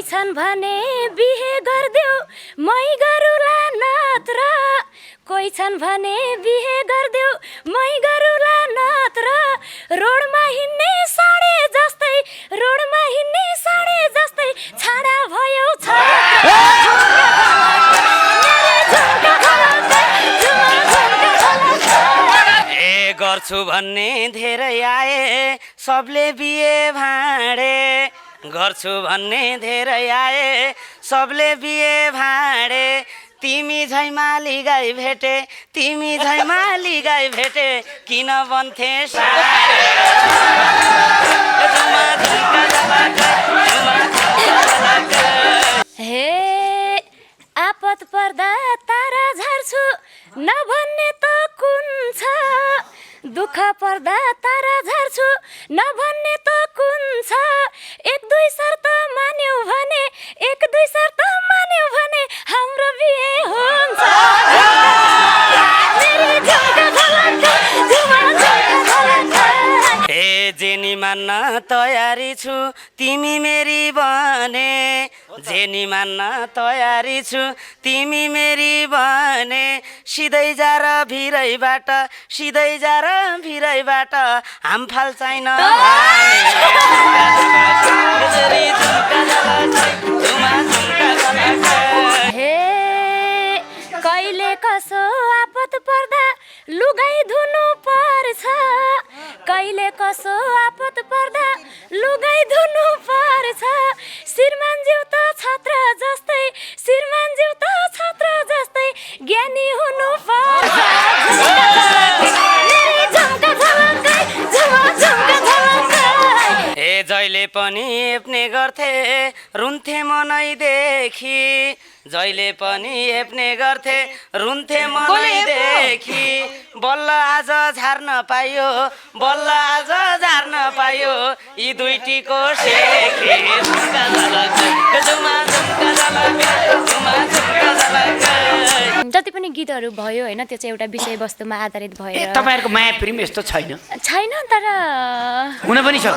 छन् भने बिहे गर्देऊ मै गरुला नत्र कोही छन् भने बिहे गर्देऊ मै गरुला नत्र रोडमा हिँड्ने साडे जस्तै रोडमा हिँड्ने साडे जस्तै छाडा भयो गर्छु भन्ने धेरै आए सबले बिहे भाँडे गर्छु भन्ने धेरै आए सबले बिहे भाँडे तिमी झैमाली गाई भेटे तिमी झैमाली गाई भेटे किन बन्थे हे आपत पर्दा तारा झार्छु नभन्ने त कुन छ दुःख पर्दा तारा झार्छु नभन्ने त कुन छ एक दुई शर्त मान्यौ भने एक दुई शर्त मान्यौ भने हाम्रो बिहे हुन्छ हे जेनी मान्न तयारी छु तिमी मेरी बने जेनी मान्न तयारी छु तिमी मेरी बने सिधै जा र भिरैबाट सिधै जा र भिरैबाट हामफाल छैन हे कहिले कसो आपत पर्दा लुगाई धुनु पर्छ कहिले कसो आपत पर्दा लुगाई धुनु पर्छ श्रीमानज्यू त छात्र जस्तै श्रीमानज्यू त छात्र जस्तै ज्ञानी हुनु पर्छ हे जहिले पनि एप्ने गर्थे रुन्थे मनैदेखि जहिले पनि एप्ने गर्थे रुन्थे मनैदेखि बल्ल आज झार्न पाइयो बल्ल आज झार्न पाइयो यी दुईटीको सेखी जति पनि गीतहरू भयो होइन त्यो चाहिँ एउटा विषयवस्तुमा आधारित भएर तपाईहरुको माया प्रेम यस्तो छैन छैन तर हुन पनि छ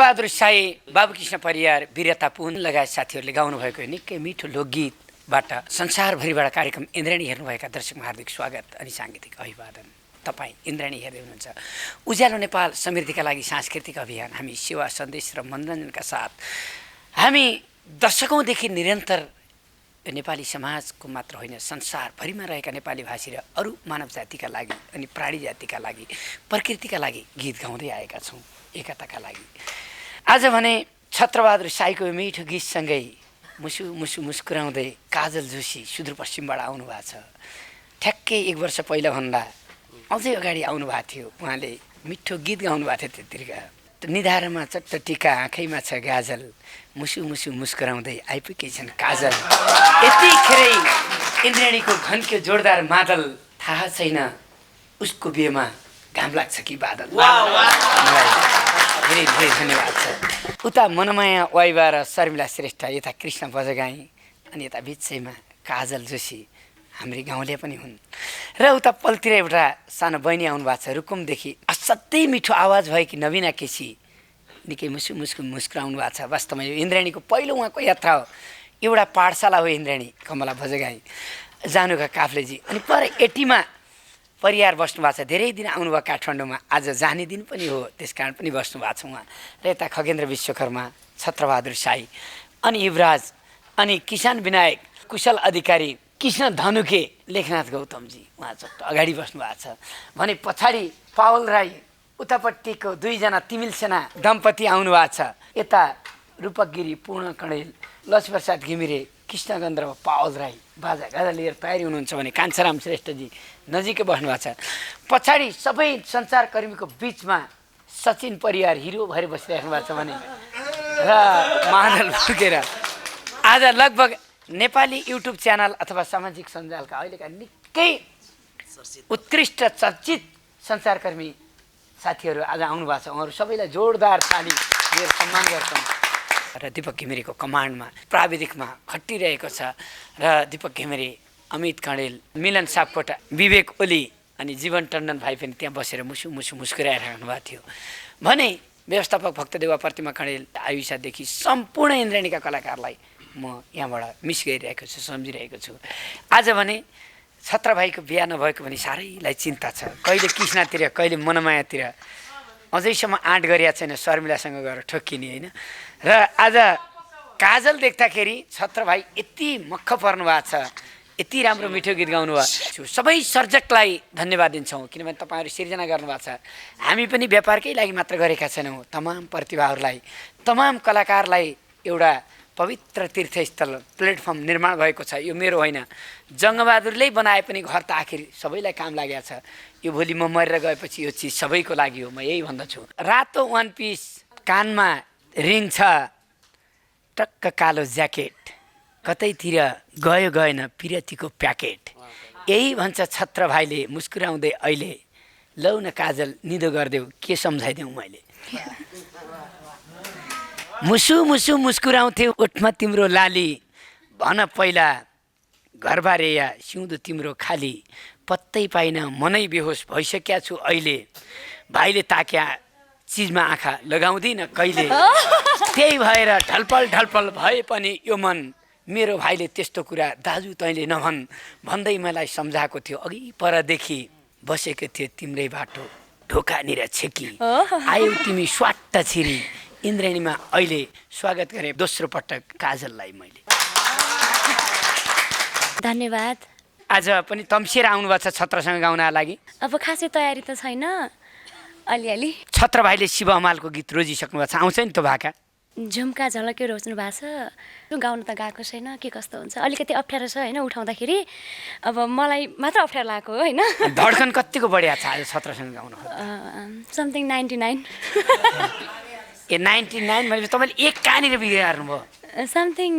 छत्रबहादुर साई, बाबुकृष्ण परियार, वीरता पुन लगायत साथीहरूले गाउनुभएको निकै मिठो लोकगीतबाट संसारभरिबाट कार्यक्रम इन्द्राणी हेर्नुभएका दर्शकमा हार्दिक स्वागत अनि साङ्गीतिक अभिवादन। तपाईँ इन्द्राणी हेर्दै हुनुहुन्छ। उज्यालो नेपाल समृद्धिका लागि सांस्कृतिक अभियान, हामी सेवा सन्देश र मनोरञ्जनका साथ हामी दशकौँदेखि निरन्तर नेपाली समाजको मात्र होइन संसारभरिमा रहेका नेपाली भाषी र अरू मानव जातिका लागि अनि प्राणी जातिका लागि, प्रकृतिका लागि गीत गाउँदै आएका छौँ, एकताका लागि। आज भने छत्रबहादुर साईको मिठो गीतसँगै मुसु मुसु मुस्कुराउँदै काजल जोशी सुदूरपश्चिमबाट आउनुभएको छ। ठ्याक्कै 1 वर्ष पहिलाभन्दा अझै अगाडि आउनुभएको थियो। उहाँले मिठो गीत गाउनुभएको थियो। त्यतिका निधारमा चट्ट टिका, आँखैमा छ गाजल, मुसु मुसु मुस्कुराउँदै आइपुगेछन् काजल। यतिखेरै इन्द्राणीको घन्क्यो जोरदार मादल, थाहा छैन उसको बिहेमा घाम लाग्छ कि बादल। धेरै धेरै धन्यवाद छ। उता मनमाया वाइबा र शर्मिला श्रेष्ठ, यता कृष्ण बजगाई, अनि यता बिचैमा काजल जोशी हाम्री गाउँले पनि हुन्। र उता पल्तिर एउटा सानो बहिनी आउनुभएको छ रुकुमदेखि, असाध्यै मिठो आवाज भएकी नवीना केसी, निकै मुसु मुस्कु मुस्कुराउनु भएको छ। वास्तवमा यो इन्द्राणीको पहिलो उहाँको यात्रा हो। एउटा पाठशाला हो इन्द्राणी, कमला भजगाई जानुका काफ्लेजी। अनि पर एटीमा परियार बस्नु भएको छ। धेरै दिन आउनुभयो काठमाडौँमा, आज जाने दिन पनि हो, त्यस कारण पनि बस्नु भएको छ उहाँ। र यता खगेन्द्र विश्वकर्मा, छत्रबहादुर साई, अनि युवराज, अनि किसान विनायक, कुशल अधिकारी, कृष्ण धनुके, लेखनाथ गौतमजी उहाँ चट्ट अगाडि बस्नु भएको छ भने पछाडि पावल राई, उतापट्टिको 2 जना तिमिल सेना दम्पति आउनु भएको छ। यता रूपक गिरी, पूर्ण कणेल, लक्ष्मीप्रसाद घिमिरे, कृष्णगन्ध र पावल राई बाजा गाजा लिएर तयारी हुनुहुन्छ भने कान्छाराम श्रेष्ठजी नजिकै बस्नु भएको छ। पछाडि सबै सञ्चारकर्मीको बिचमा सचिन परियार हिरो भएर बसिराख्नु भएको छ भने र मादल फुकेर आज लगभग नेपाली युट्युब च्यानल अथवा सामाजिक सञ्जालका अहिलेका निकै उत्कृष्ट चर्चित सञ्चारकर्मी साथीहरू आज आउनु भएको छ। उहाँहरू सबैलाई जोरदार ताली दिएर सम्मान गर्छौँ। र दीपक घिमिरेको कमान्डमा प्राविधिकमा खटिरहेको छ। र दीपक घिमिरे, अमित कणेल, मिलन सापकोटा, विवेक ओली अनि जीवन टन्डन भाइ पनि त्यहाँ बसेर मुसु मुसु मुस्कुराइरहनु भएको थियो भने व्यवस्थापक भक्तदेवा प्रतिमा कणेल, आयुषादेखि सम्पूर्ण इन्द्राणीका कलाकारलाई म यहाँबाट मिस गरिरहेको छु, सम्झिरहेको छु। आज भने छत्र भाइको बिहा नभएको भने साह्रैलाई चिन्ता छ। कहिले कृष्णतिर, कहिले मनमायातिर, अझैसम्म आँट गरिएको छैन, शर्मिलासँग गएर ठोक्किने होइन। र आज काजल देख्दाखेरि छत्र भाइ यति मक्ख पर्नु भएको छ, यति राम्रो मिठो गीत गाउनु भएको छ। सबै सर्जकलाई धन्यवाद दिन्छौँ, किनभने तपाईँहरू सिर्जना गर्नुभएको छ। हामी पनि व्यापारकै लागि मात्र गरेका छैनौँ। तमाम प्रतिभाहरूलाई, तमाम कलाकारलाई एउटा पवित्र तीर्थस्थल प्लेटफर्म निर्माण भएको छ। यो मेरो होइन, जङ्गबहादुरले बनाए पनि घर त आखिर सबैलाई काम लागेको छ। यो भोलि म मरेर गएपछि यो चिज सबैको लागि हो, म यही भन्दछु। रातो 1 पिस, कानमा रिङ छ, टक्क कालो ज्याकेट, कतैतिर गयो गएन पिरतीको प्याकेट, यही भन्छ छत्र भाइले मुस्कुराउँदै अहिले। लौ न काजल निदो गरिदेऊ, के सम्झाइदेऊ मैले। मुसु मुसु मुस्कुराउँथ्यौ ओठमा तिम्रो लाली, भन पहिला घरबारे या सिउँदो तिम्रो खाली, पत्तै पाइन मनै बेहोस भइसक्या छु अहिले, भाइले ताक्या चिजमा आँखा लगाउँदिन कहिले, त्यही भएर ढलपल ढलपल भए पनि यो मन, मेरो भाइले त्यस्तो कुरा दाजु तैँले नभन् भन्दै मलाई सम्झाएको थियो। अघि परदेखि बसेको थियो तिम्रै बाटो ढोकानिर छेकी, आयौ तिमी स्वाट्ट छिरी, इन्द्राणीमा अहिले स्वागत गरेँ दोस्रो पटक काजललाई मैले। धन्यवाद। आज पनि तम्सिएर आउनुभएको छ छत्रसँग गाउनका लागि? अब खासै तयारी त छैन, अलिअलि। छत्र भाइले शिव हमालको गीत रोजिसक्नु भएको छ, आउँछ नि त्यो भाका? झुम्का झलके रोज्नु भएको छ, गाउनु त गएको छैन, के कस्तो हुन्छ, अलिकति अप्ठ्यारो छ होइन उठाउँदाखेरि। अब मलाई मात्र अप्ठ्यारो लाग्यो होइन। धड्कन कतिको बढिया छ आज छत्रसँग गाउनु? समथिङ 99। ए 99 भनेपछि तपाईँले एक कहाँनिर बिगार्नुभयो? समथिङ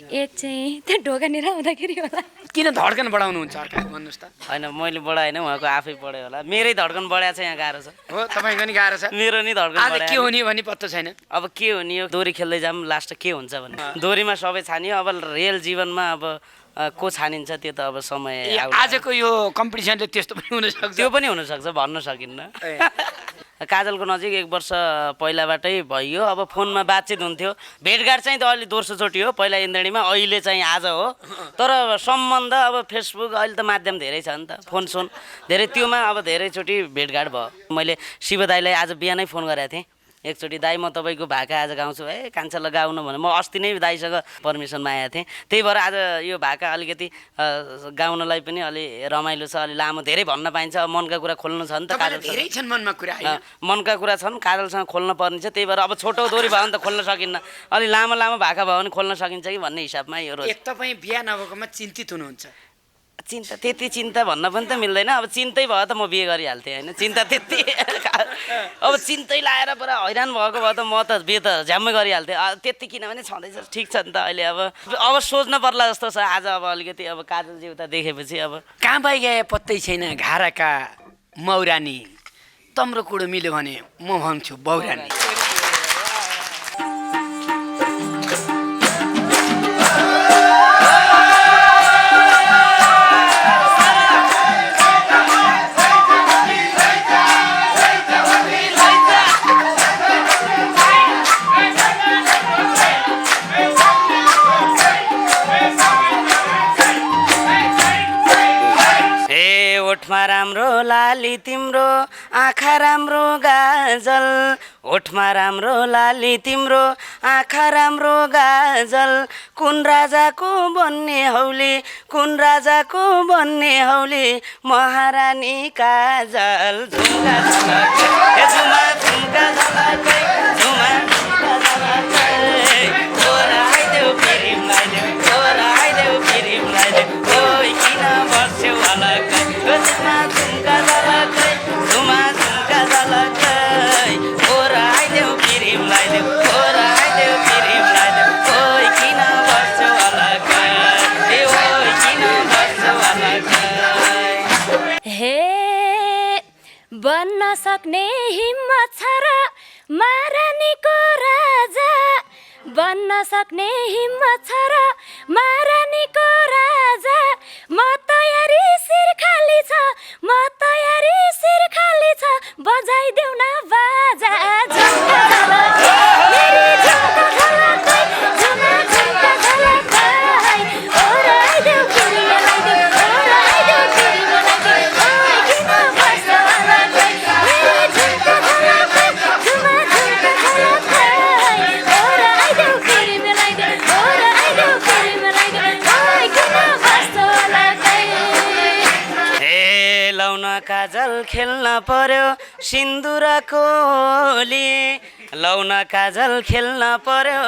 1 चाहिँ त्यो ढोकानिर आउँदाखेरि होला। किन धड्कन बढाउनुहुन्छ अर्का भन्नुहोस् त? होइन मैले बढाएन, उहाँको आफै बढ्यो होला। मेरै धड्कन बढाएको छ, यहाँ गाह्रो छ। हो तपाईँको नि गाह्रो छ? मेरो नि धड्कन आज के हुने भन्ने पत्तो छैन। अब के हुने, यो दोरी खेल्दै जाम लास्ट के हुन्छ भन्ने। दोरीमा सबै छानियो, अब रियल जीवनमा अब को छानिन्छ त्यो त अब समय। आजको यो कम्पिटिसनले त्यस्तो पनि हुनसक्छ? त्यो पनि हुनसक्छ, भन्न सकिन्न। काजलको नजिक 1 वर्ष पहिलाबाटै भइयो। अब फोनमा बातचित हुन्थ्यो, भेटघाट चाहिँ त अलि दोस्रोचोटि हो, पहिला इन्द्रणीमा, अहिले चाहिँ आज हो। तर सम्बन्ध अब फेसबुक अहिले त माध्यम धेरै छ नि त, फोन धेरै, त्योमा अब धेरैचोटि भेटघाट भयो। मैले शिव दाईलाई आज बिहानै फोन गरेको थिएँ एकचोटि, दाई म तपाईँको भाका आज गाउँछु है, कान्छालाई गाउनु भने। म अस्ति नै दाईसँग पर्मिसन मागेको थिएँ, त्यही भएर आज यो भाका अलिकति गाउनलाई पनि अलि रमाइलो छ, अलि लामो, धेरै भन्न पाइन्छ। मनका कुरा खोल्नु छ नि त, धेरै छन् मनमा कुरा, मनका कुरा छन्, काजलसँग खोल्न पर्ने छ। त्यही भएर अब छोटो दोरी भयो भने त खोल्न सकिन्न, अलि लामो लामो भाका भयो भने खोल्न सकिन्छ कि भन्ने हिसाबमा यो रोज। तपाईँ बिहा नभएकोमा चिन्तित हुनुहुन्छ? त्यति चिन्ता भन्न पनि त मिल्दैन, अब चिन्तै भयो त म बिहे गरिहाल्थेँ होइन, चिन्ता त्यति अब चिन्तै लाएर पुरा हैरान भएको भए त म त बिहे त झ्याम्मै गरिहाल्थेँ। त्यति किनभने छँदैछ, ठिक छ नि त। अहिले अब सोच्न पर्ला जस्तो छ आज। अब अलिकति अब काजलजी उता देखेपछि अब कहाँ पाइ गए पत्तै छैन घाराका मौरानी, तम्रो कुरो मिल्यो भने म भन्छु बौरानी। ओठमा राम्रो लाली तिम्रो, आँखा राम्रो गाजल, ओठमा राम्रो लाली तिम्रो, आँखा राम्रो गाजल, कुन राजाको बन्ने हौली, कुन राजाको बन्ने हौली, महारानी काजल। झुम्का झलकै झुमा झुम्का झलकै झुमा झुम्का झलकै, छोरा आइदेऊ फिरिमलाई देऊ, छोरा आइदेऊ फिरिमलाई देऊ, ओइ किन बस्यौ अलग्गै, झुमा झुम्का झलकै झुमा झुम्का झलकै, छोरा आइदेऊ फिरिमलाई देऊ, छोरा आइदेऊ फिरिमलाई देऊ, ओइ किन बस्यौ अलग्गै, ए ओइ किन बस्यौ अलग्गै। हे बन्न सक्ने हिम्मत छ र महारानीको राजा, बन्न सक्ने हिम्मत छ र महारानीको राजा, म तयारी शिर खाली छ, म तयारी शिर खाली छ, बजाइदेऊ न बाजा। झुम्का झलकै मेरी झुम्का झलकै झुमा झुम्का झलकै, ओराइदेऊ फेरि मेलाइदेऊ, ओराइदेऊ फेरि मेलाइदेऊ, ओइ किन बस्यौ अलग्गै, मेरी झुम्का झलकै झुमा झुम्का झलकै, ओराइदेऊ फेरि मेलाइदेऊ, ओराइदेऊ फेरि मेलाइदेऊ, ओइ किन बस्यौ अलग्गै। हे लाउन काजल खेल्न पर्यो सिन्दुरको होली, लाउन काजल खेल्न पर्यो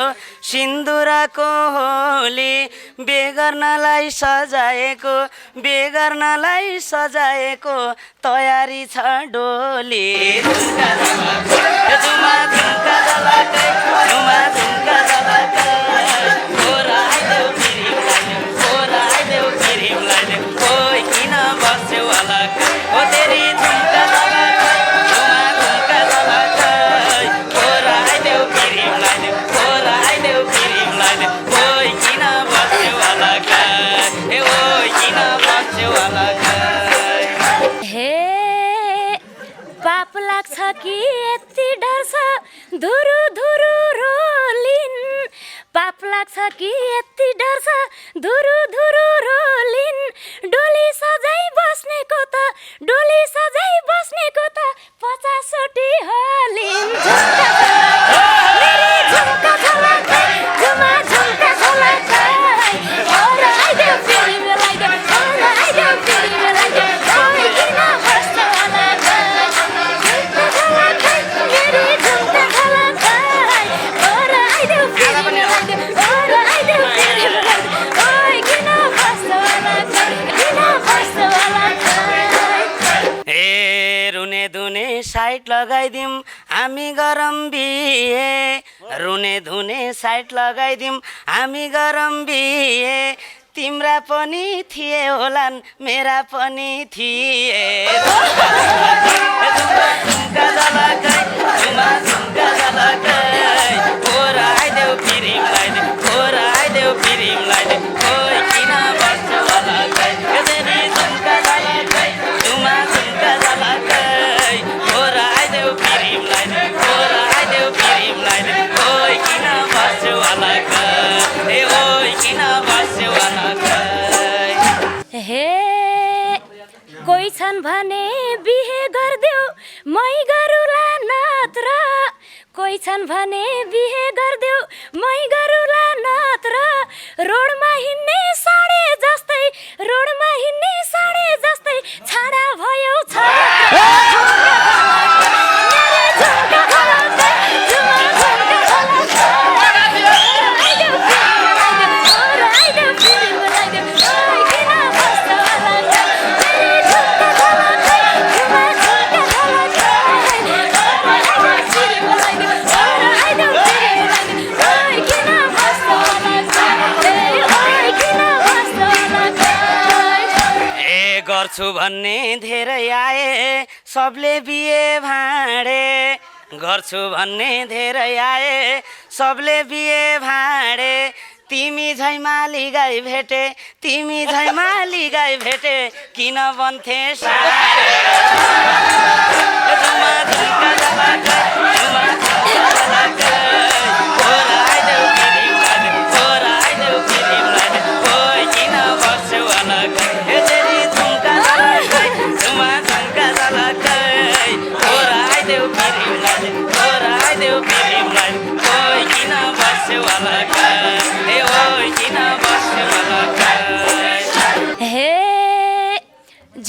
सिन्दुरको होली, बेगर्नलाई सजाएको, बेगर्नलाई सजाएको, तयारी छ डोली। झुम्का झलकै झुमा झुम्का झलकै झुमा झुम्का झलकै, छोरा आइदेऊ फिरिमलाई देऊ, छोरा आइदेऊ फिरिमलाई देऊ, ओइ किन बस्यौ अलग्गै, ओ तेरी झुम्का झलकै झुमा झुम्का झलकै, छोरा आइदेऊ फिरिमलाई देऊ, छोरा आइदेऊ फिरिमलाई देऊ, ओइ किन बस्यौ अलग्गै, ए ओइ किन बस्यौ अलग्गै। हे पाप लाग्छ कि यति डर छ धुरु धुरु रोलिन्, पाप लाग्छ कि यति डर छ धुरु धुरु रोलिन्, डोली सजाइ बस्नेको त, डोली सजाइ बस्नेको त 50 चोटि हलिन्। झुम्का झलकै मेरी झुम्का झलकै झुमा झुम्का झलकै, ओराइदेऊ फेरि मेलाइदेऊ, ओराइदेऊ फेरि मेलाइदेऊ, ओइ किन बस्यौ अलग्गै, झुम्का झलकै मेरी झुम्का झलकै, ओराइदेऊ फेरि मेलाइदेऊ, ओराइदेऊ फेरि मेलाइदेऊ, ओइ किन बस्यौ अलग्गै, किन बस्यौ अलग्गै। ए रुने धुने साइट लगाइदिउँ हामी गरम बिहे, रुने धुने साइट लगाइदिउँ हामी गरम बिहे, तिम्रा पनि थिए होलान् मेरा पनि थिए। झुम्का झलकै झुमा झुम्का झलकै, छोरा आइदेऊ फिरिमलाई देऊ, छोरा आइदेऊ फिरिमलाई देऊ, ओइ किन बस्यौ अलग्गै, तेरी झुम्का झलकै झुमा झुम्का झलकै, छोरा आइदेऊ फिरि छन् भने बिहे गर्देऊ मै गरुला नत्र कोही छन् भने बिहे गर्देऊ मै गरुला नत्र रोडमा हिँड्ने साडे जस्तै रोडमा हिँड्ने साडे जस्तै छाडा भयो गर्छु भन्ने धेरै आए सबले बिहे भाँडे गर्छु भन्ने धेरै आए सबले बिहे भाँडे तिमी झैमाली गाई भेटे तिमी झैमाली गाई भेटे किन बन्थे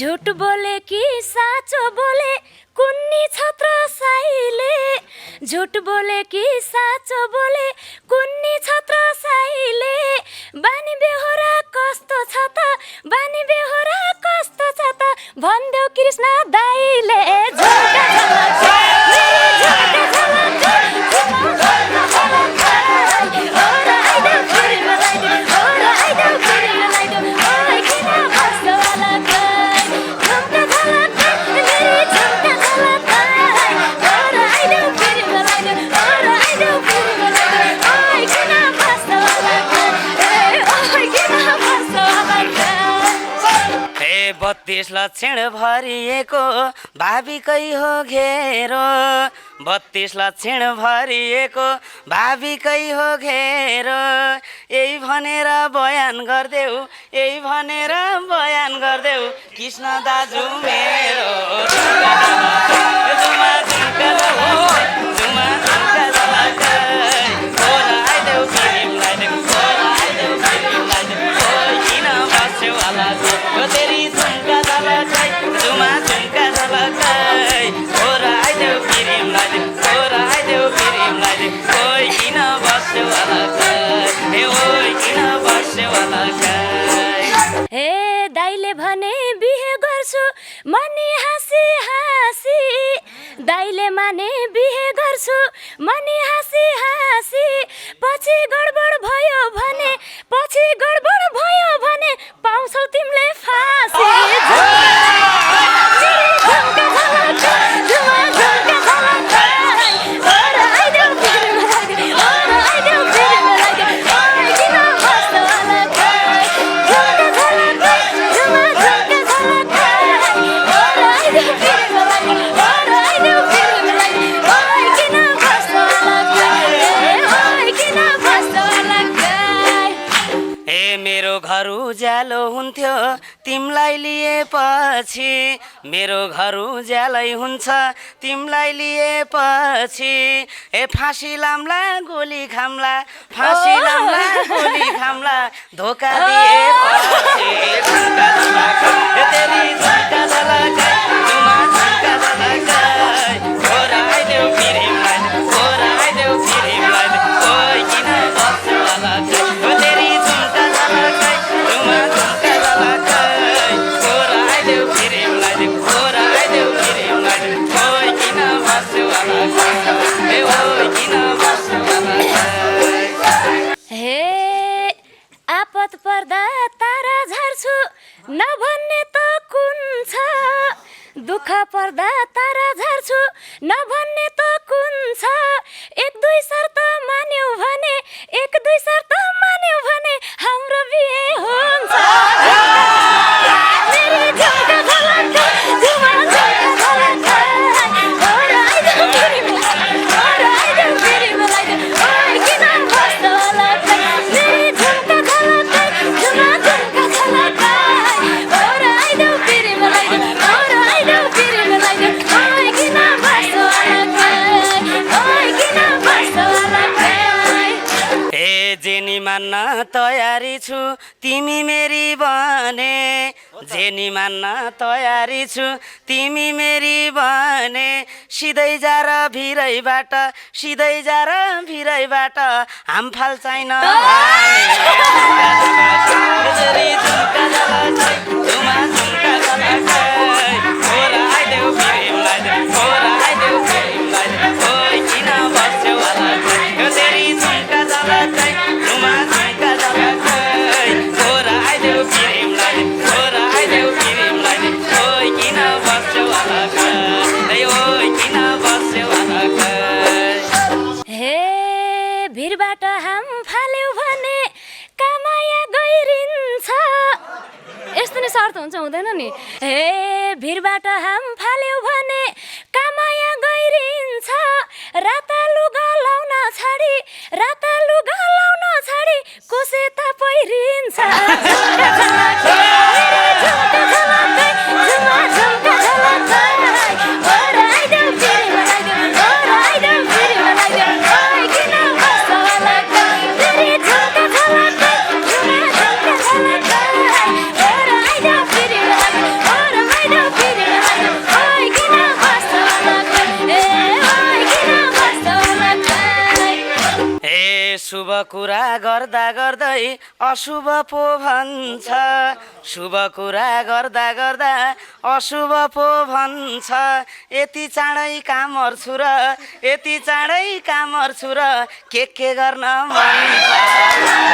झुट बोले कि साँचो बोले कुन्नी छत्र साईले झुट बोले कि साँचो बोले कुन्नी छत्र साईले बानी बेहोरा कस्तो छ त बानी बेहोरा कस्तो छ त भन्देऊ कृष्ण दाईले बत्तीस लक्षण भरिएको भावीकै हो घेरो 32 लक्षण भरिएको भावीकै हो घेरो यही भनेर बयान गर्देऊ यही भनेर बयान गर्देऊ कृष्ण दाजु मेरो हे दाइले भने बिहे गर्छु मनी हाँसी हाँसी दाइले माने बिहे गर्छु मनी हाँसी हाँसी पछि गडबड भयो भने पाउँछौ तिमीले फाँसी उज्यालो हुन्थ्यो तिमलाई लिएपछि मेरो घर उज्यालै हुन्छ तिमलाई लिएपछि ए फाँसी लाम्ला गोली खाम्ला फाँसी लाम्ला गोली खाम्ला धोका दिएपछि आपत पर्दा तारा झार्छु नभन्ने त कुन छ दुःख पर्दा तारा झार्छु नभन्ने त कुन छ एक दुई शर्त मान्यौ भने हाम्रो बिहे हुन्छ तिमी मेरी बने जेनी मान्न तयारी छु तिमी मेरी बने सिधै जा र भिरैबाट सिधै जा र भिरैबाट हामफाल छैन भिरबाट हाम फाल्यो भने कामाया गइरिन्छ यस्तो नि शर्त हुन्छ हुँदैन नि हे भिरबाट हाम फाल्यो भने कामाया गइरिन्छ राता लुगा लाउन छाडी राता लुगा लाउन छाडी कोसे त पहिरिन्छ शुभ कुरा गर्दा गर्दै अशुभ पो भन्छ शुभ कुरा गर्दा गर्दा अशुभ पो भन्छ यति चाँडै काम गर्छु र यति चाँडै काम गर्छु र के गर्न मन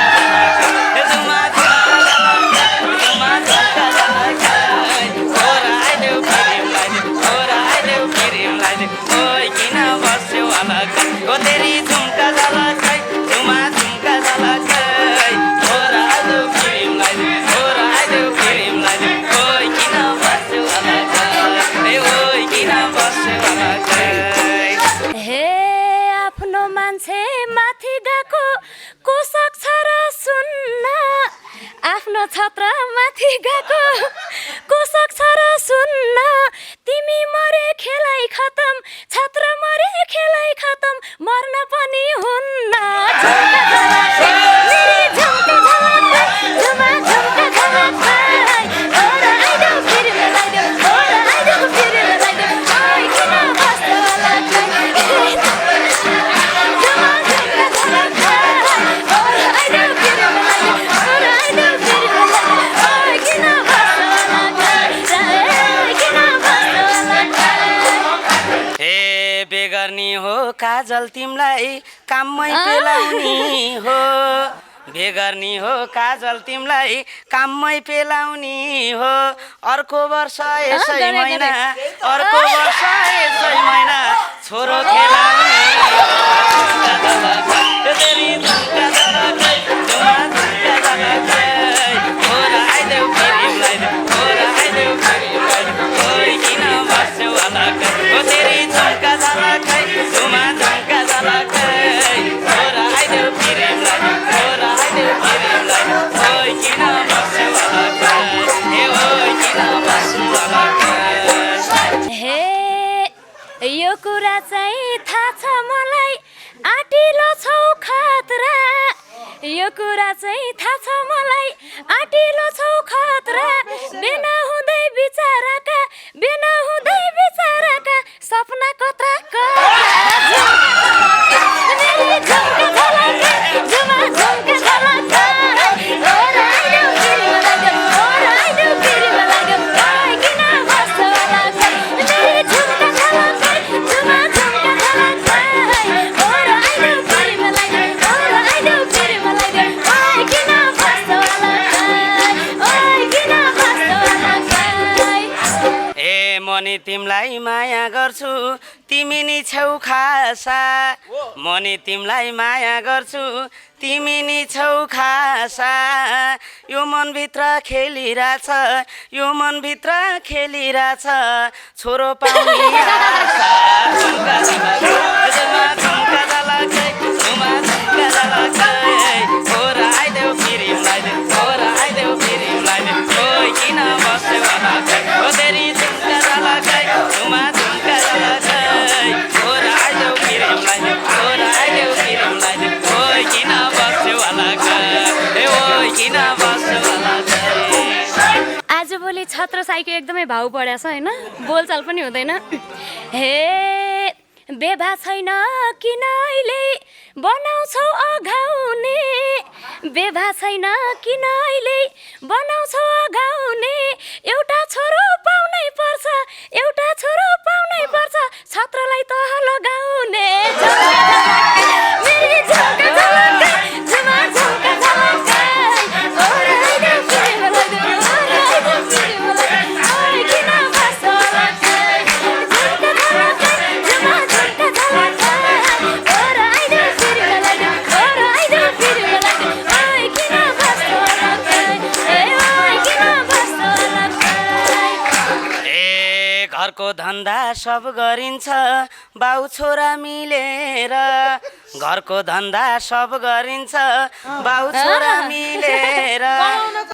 आफ्नो छत्र माथि गएको कोसक छ र सुन्न तिमी मरे खेलाइ खतम छत्र मरे खेलाइ खतम मर्न पनि हुन्न बेगर्नी हो काजल तिमलाई काममै पेलाउनी हो बेगर्नी हो काजल तिमलाई काममै पेलाउनी हो अर्को वर्ष यसै महिना अर्को वर्ष यसै महिना छोरो खेलाउनी यो कुरा चाहिँ थाहा छ मलाई आटिलो छौ खतरा यो कुरा चाहिँ थाहा छ मलाई आटिलो छौ खतरा बिना हुँदै बिचाराका सपना कत्रा तिमलाई माया गर्छु तिमी नि छौ खासा मनी तिमलाई माया गर्छु तिमी नि छौ खासा यो मनभित्र खेलिरहेछ यो मनभित्र खेलिरहेछ छोरो पाउने आशा किन आजभोलि छत्र साईको एकदमै भाउ परेछ होइन बोलचाल पनि हुँदैन हे बेभा छैन किन अहिले बनाउँछौ अघाउने बेभा छैन किन अहिले बनाउँछौ अघाउने एउटा छोरो पाउनै पर्छ एउटा छोरो पाउनै पर्छ छत्रलाई तह लगाउने मेरी झुमका झलकै झुमा झुमका झलकै ओराइदे प्रेमलाई ओराइदे प्रेमलाई ओइ किन बसलकै झुमका झलकै झुमा झुमका झलकै ओराइदे प्रेमलाई ओराइदे प्रेमलाई ओइ किन बसलकै ए ओइ किन बसलकै ए घरको धन्दा सब गरिन्छ बाउ छोरा मिलेर घरको धन्दा सब गरिन्छ बाउ छोरा मिलेर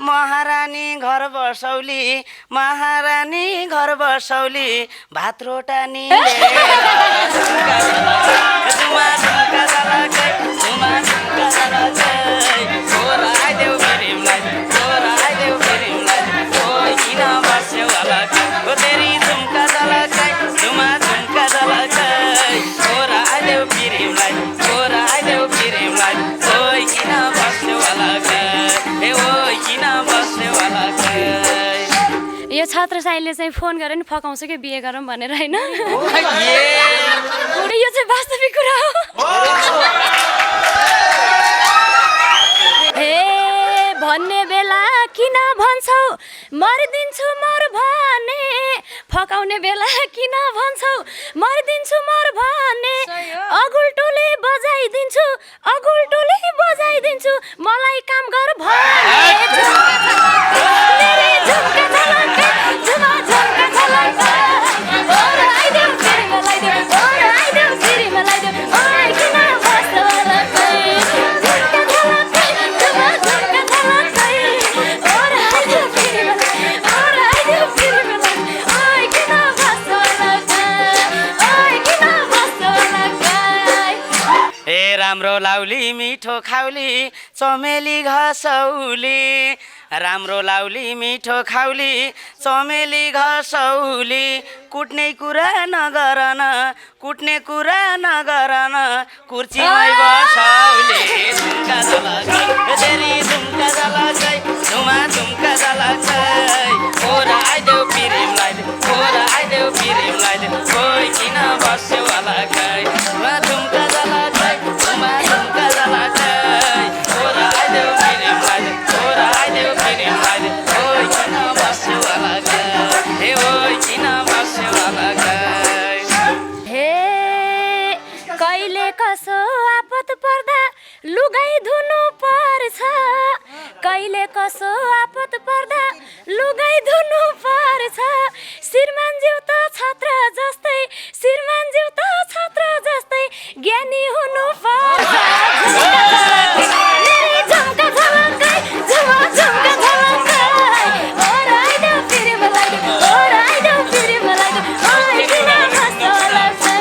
महारानी घर बसौली महारानी घर बसौली भात रोटा निलेर झुमा झुमका झलकै झुमा झुमका झलकै छोरा आइदेऊ प्रेमलाई छोरा आइदेऊ प्रेमलाई ओइ किन बस्यौ अलकै ओ तेरी झुमका झलकै झुमा झुमका झलकै छोरा आइदेऊ प्रेमलाई छोरा आइदेऊ प्रेमलाई ओइ किन बस्यौ अलकै ए ओइ किन बस्यौ अलकै यो छत्र साईले चाहिँ फोन गरेर नि फकाउँछ कि बिहे गरौँ भनेर होइन यो चाहिँ वास्तविक कुरा हो हे भन्ने बेला किन भन्छौ मर्दिन्छु मर भने फकाउने बेला किन भन्छौ मर्दिन्छु मर भने अगुल्टोले बजाइदिन्छु अगुल्टोले बजाइदिन्छु मलाई काम गर भने मेरी झुमका झलकै झुमा झुमका झलकै ओराइदेऊ प्रेमलाई देऊ ओराइदेऊ प्रेमलाई देऊ ओइ किन बसलकै झुमका झलकै झुमा झुमका झलकै ओराइदेऊ प्रेमलाई ओराइदेऊ प्रेमलाई ओइ किन बसलकै ओइ किन बसलकै ए राम्रो लाउली मिठो खाउली चमेली घसौली राम्रो लाउली मिठो खाउली चमेली घसौली कुट्ने कुरा नगरन कुट्ने कुरा नगरन कुर्चीमै बसौली झुमका झलकै तेरी झुमका झलकै झुमा झुमका झलकै छोरा आइदेऊ प्रेमलाई छोरा आइदेऊ प्रेमलाई ओइ किन बस्यौ अलकै झुमका झलकै झुमा झुमका झलकै छोरा आइदेऊ प्रेमलाई छोरा आइदेऊ प्रेमलाई ओइ किन बस्यौ अलकै हे ओइ किन बस्यौ अलकै हे कहिले कसो आपत पर्दा लुगाई धुनु पर्छ कहिले कसो आपत पर्दा लुगाई धुनु पर्छ श्रीमानज्यू त छत्र जस्तै श्रीमानज्यू त छत्र जस्तै ज्ञानी हुनु पर्छ मेरी झुमका झलकै झुमा झुमका झलकै ओराइदेऊ प्रेमलाई देऊ ओराइदेऊ प्रेमलाई देऊ ओइ किन बसलकै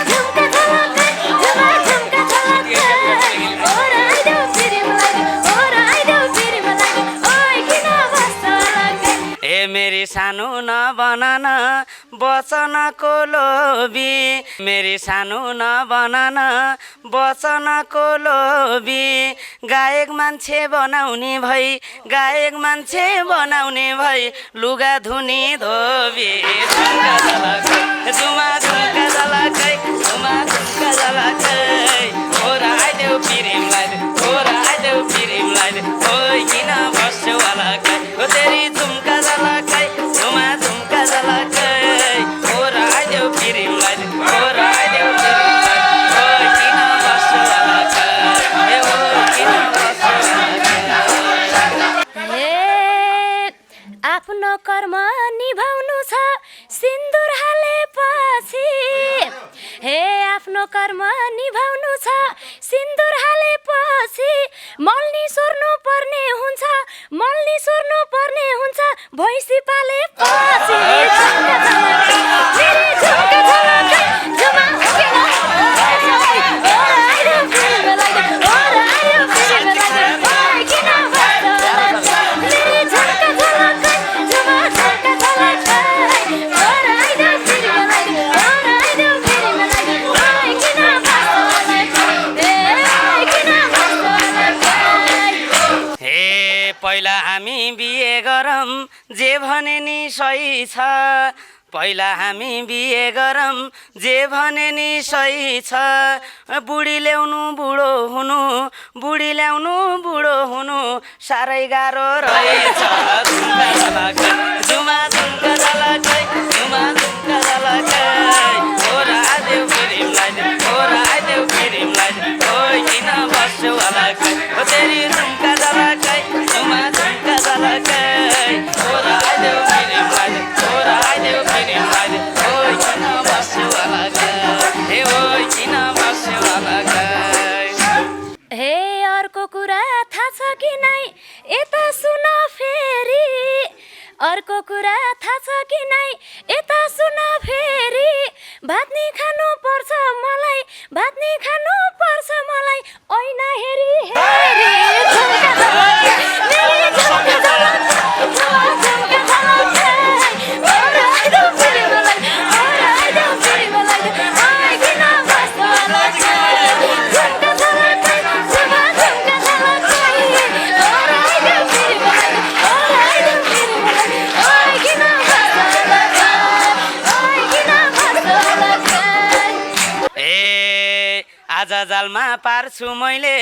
झुमका झलकै झुमा झुमका झलकै ओराइदेऊ प्रेमलाई देऊ ओराइदेऊ प्रेमलाई देऊ ओइ किन बसलकै ए मेरी सानो नबनान वचनको लोभी मेरी सानो नबनान वचनको लोभी गायक मान्छे बनाउने भई गायक मान्छे बनाउने भई लुगा धुनी धोबी झुमका झलकै झुमा झुमका झलकै झुमा झुमका झलकै छोरा आइदेऊ प्रेमलाई छोरा आइदेऊ प्रेमलाई ओइ किन बस्यौ अलकै ओ तेरी झुमका झलकै झुमा झुमका झलकै छोरा आइदेऊ प्रेमलाई छोरा आइदेऊ प्रेमलाई ओइ किन बस्यौ अलकै ए ओइ किन बस्यौ अलकै हे आफ्नो कर्म निभाउनु छ सिन्दुर हालेपछि हे आफ्नो कर्म निभाउनु छ सिन्दुर हालेपछि मल्नी सोर्नु पर्ने हुन्छ मल्नी सोर्नु पर्ने हुन्छ भैँसी पालेपछि झुमका झलकै मेरी झुमका झलकै झुमा झुमका ओराइदेऊ प्रेमलाई देऊ ओराइदेऊ प्रेमलाई देऊ ओइ किन बसलकै मेरी झुमका झलकै झुमा जे भने नि सही छ पहिला हामी बिहे गरौँ जे भने नि सही छ बुढी ल्याउनु बुढो हुनु बुढी ल्याउनु बुढो हुनु साह्रै गाह्रो रहेछ झुमा झुम्का झलकै झुमा झुम्का झलकै ओरा देऊ फिरिमलाई ओरा देऊ फिरिमलाई ओइ किन बस्छौ अलकै ओ तेरी झुम्का झलकै झुमा झुम्का झलकै ओरा देऊ फिरिमलाई ओरा देऊ फिरिमलाई ओइ किन बस्छौ अलकै हे ओइ किन बस्छौ अलकै हे अर्को कुरा थाहा छ कि नै यता सुन फेरि अर्को कुरा थाहा छ कि नै यता सुन फेरि भात नि खानु पर्छ मलाई भात नि खानु पर्छ मलाई ऐना हेरी हेरी झुम्का झलकै मेरी झुम्का झलकै झुम्का झलकै ओरा आइदेऊ फेरि मलाई ओरा आइदेऊ फेरि मलाई आइ किन बस्छौ अलकै झुम्का झलकै झुमा झुम्का झलकै ओरा आइदेऊ फेरि मलाई ओरा आइदेऊ फेरि मलाई आइ किन बस्छौ अलकै आइ किन बस्छौ अलकै ए आज जालमा पार्छु मैले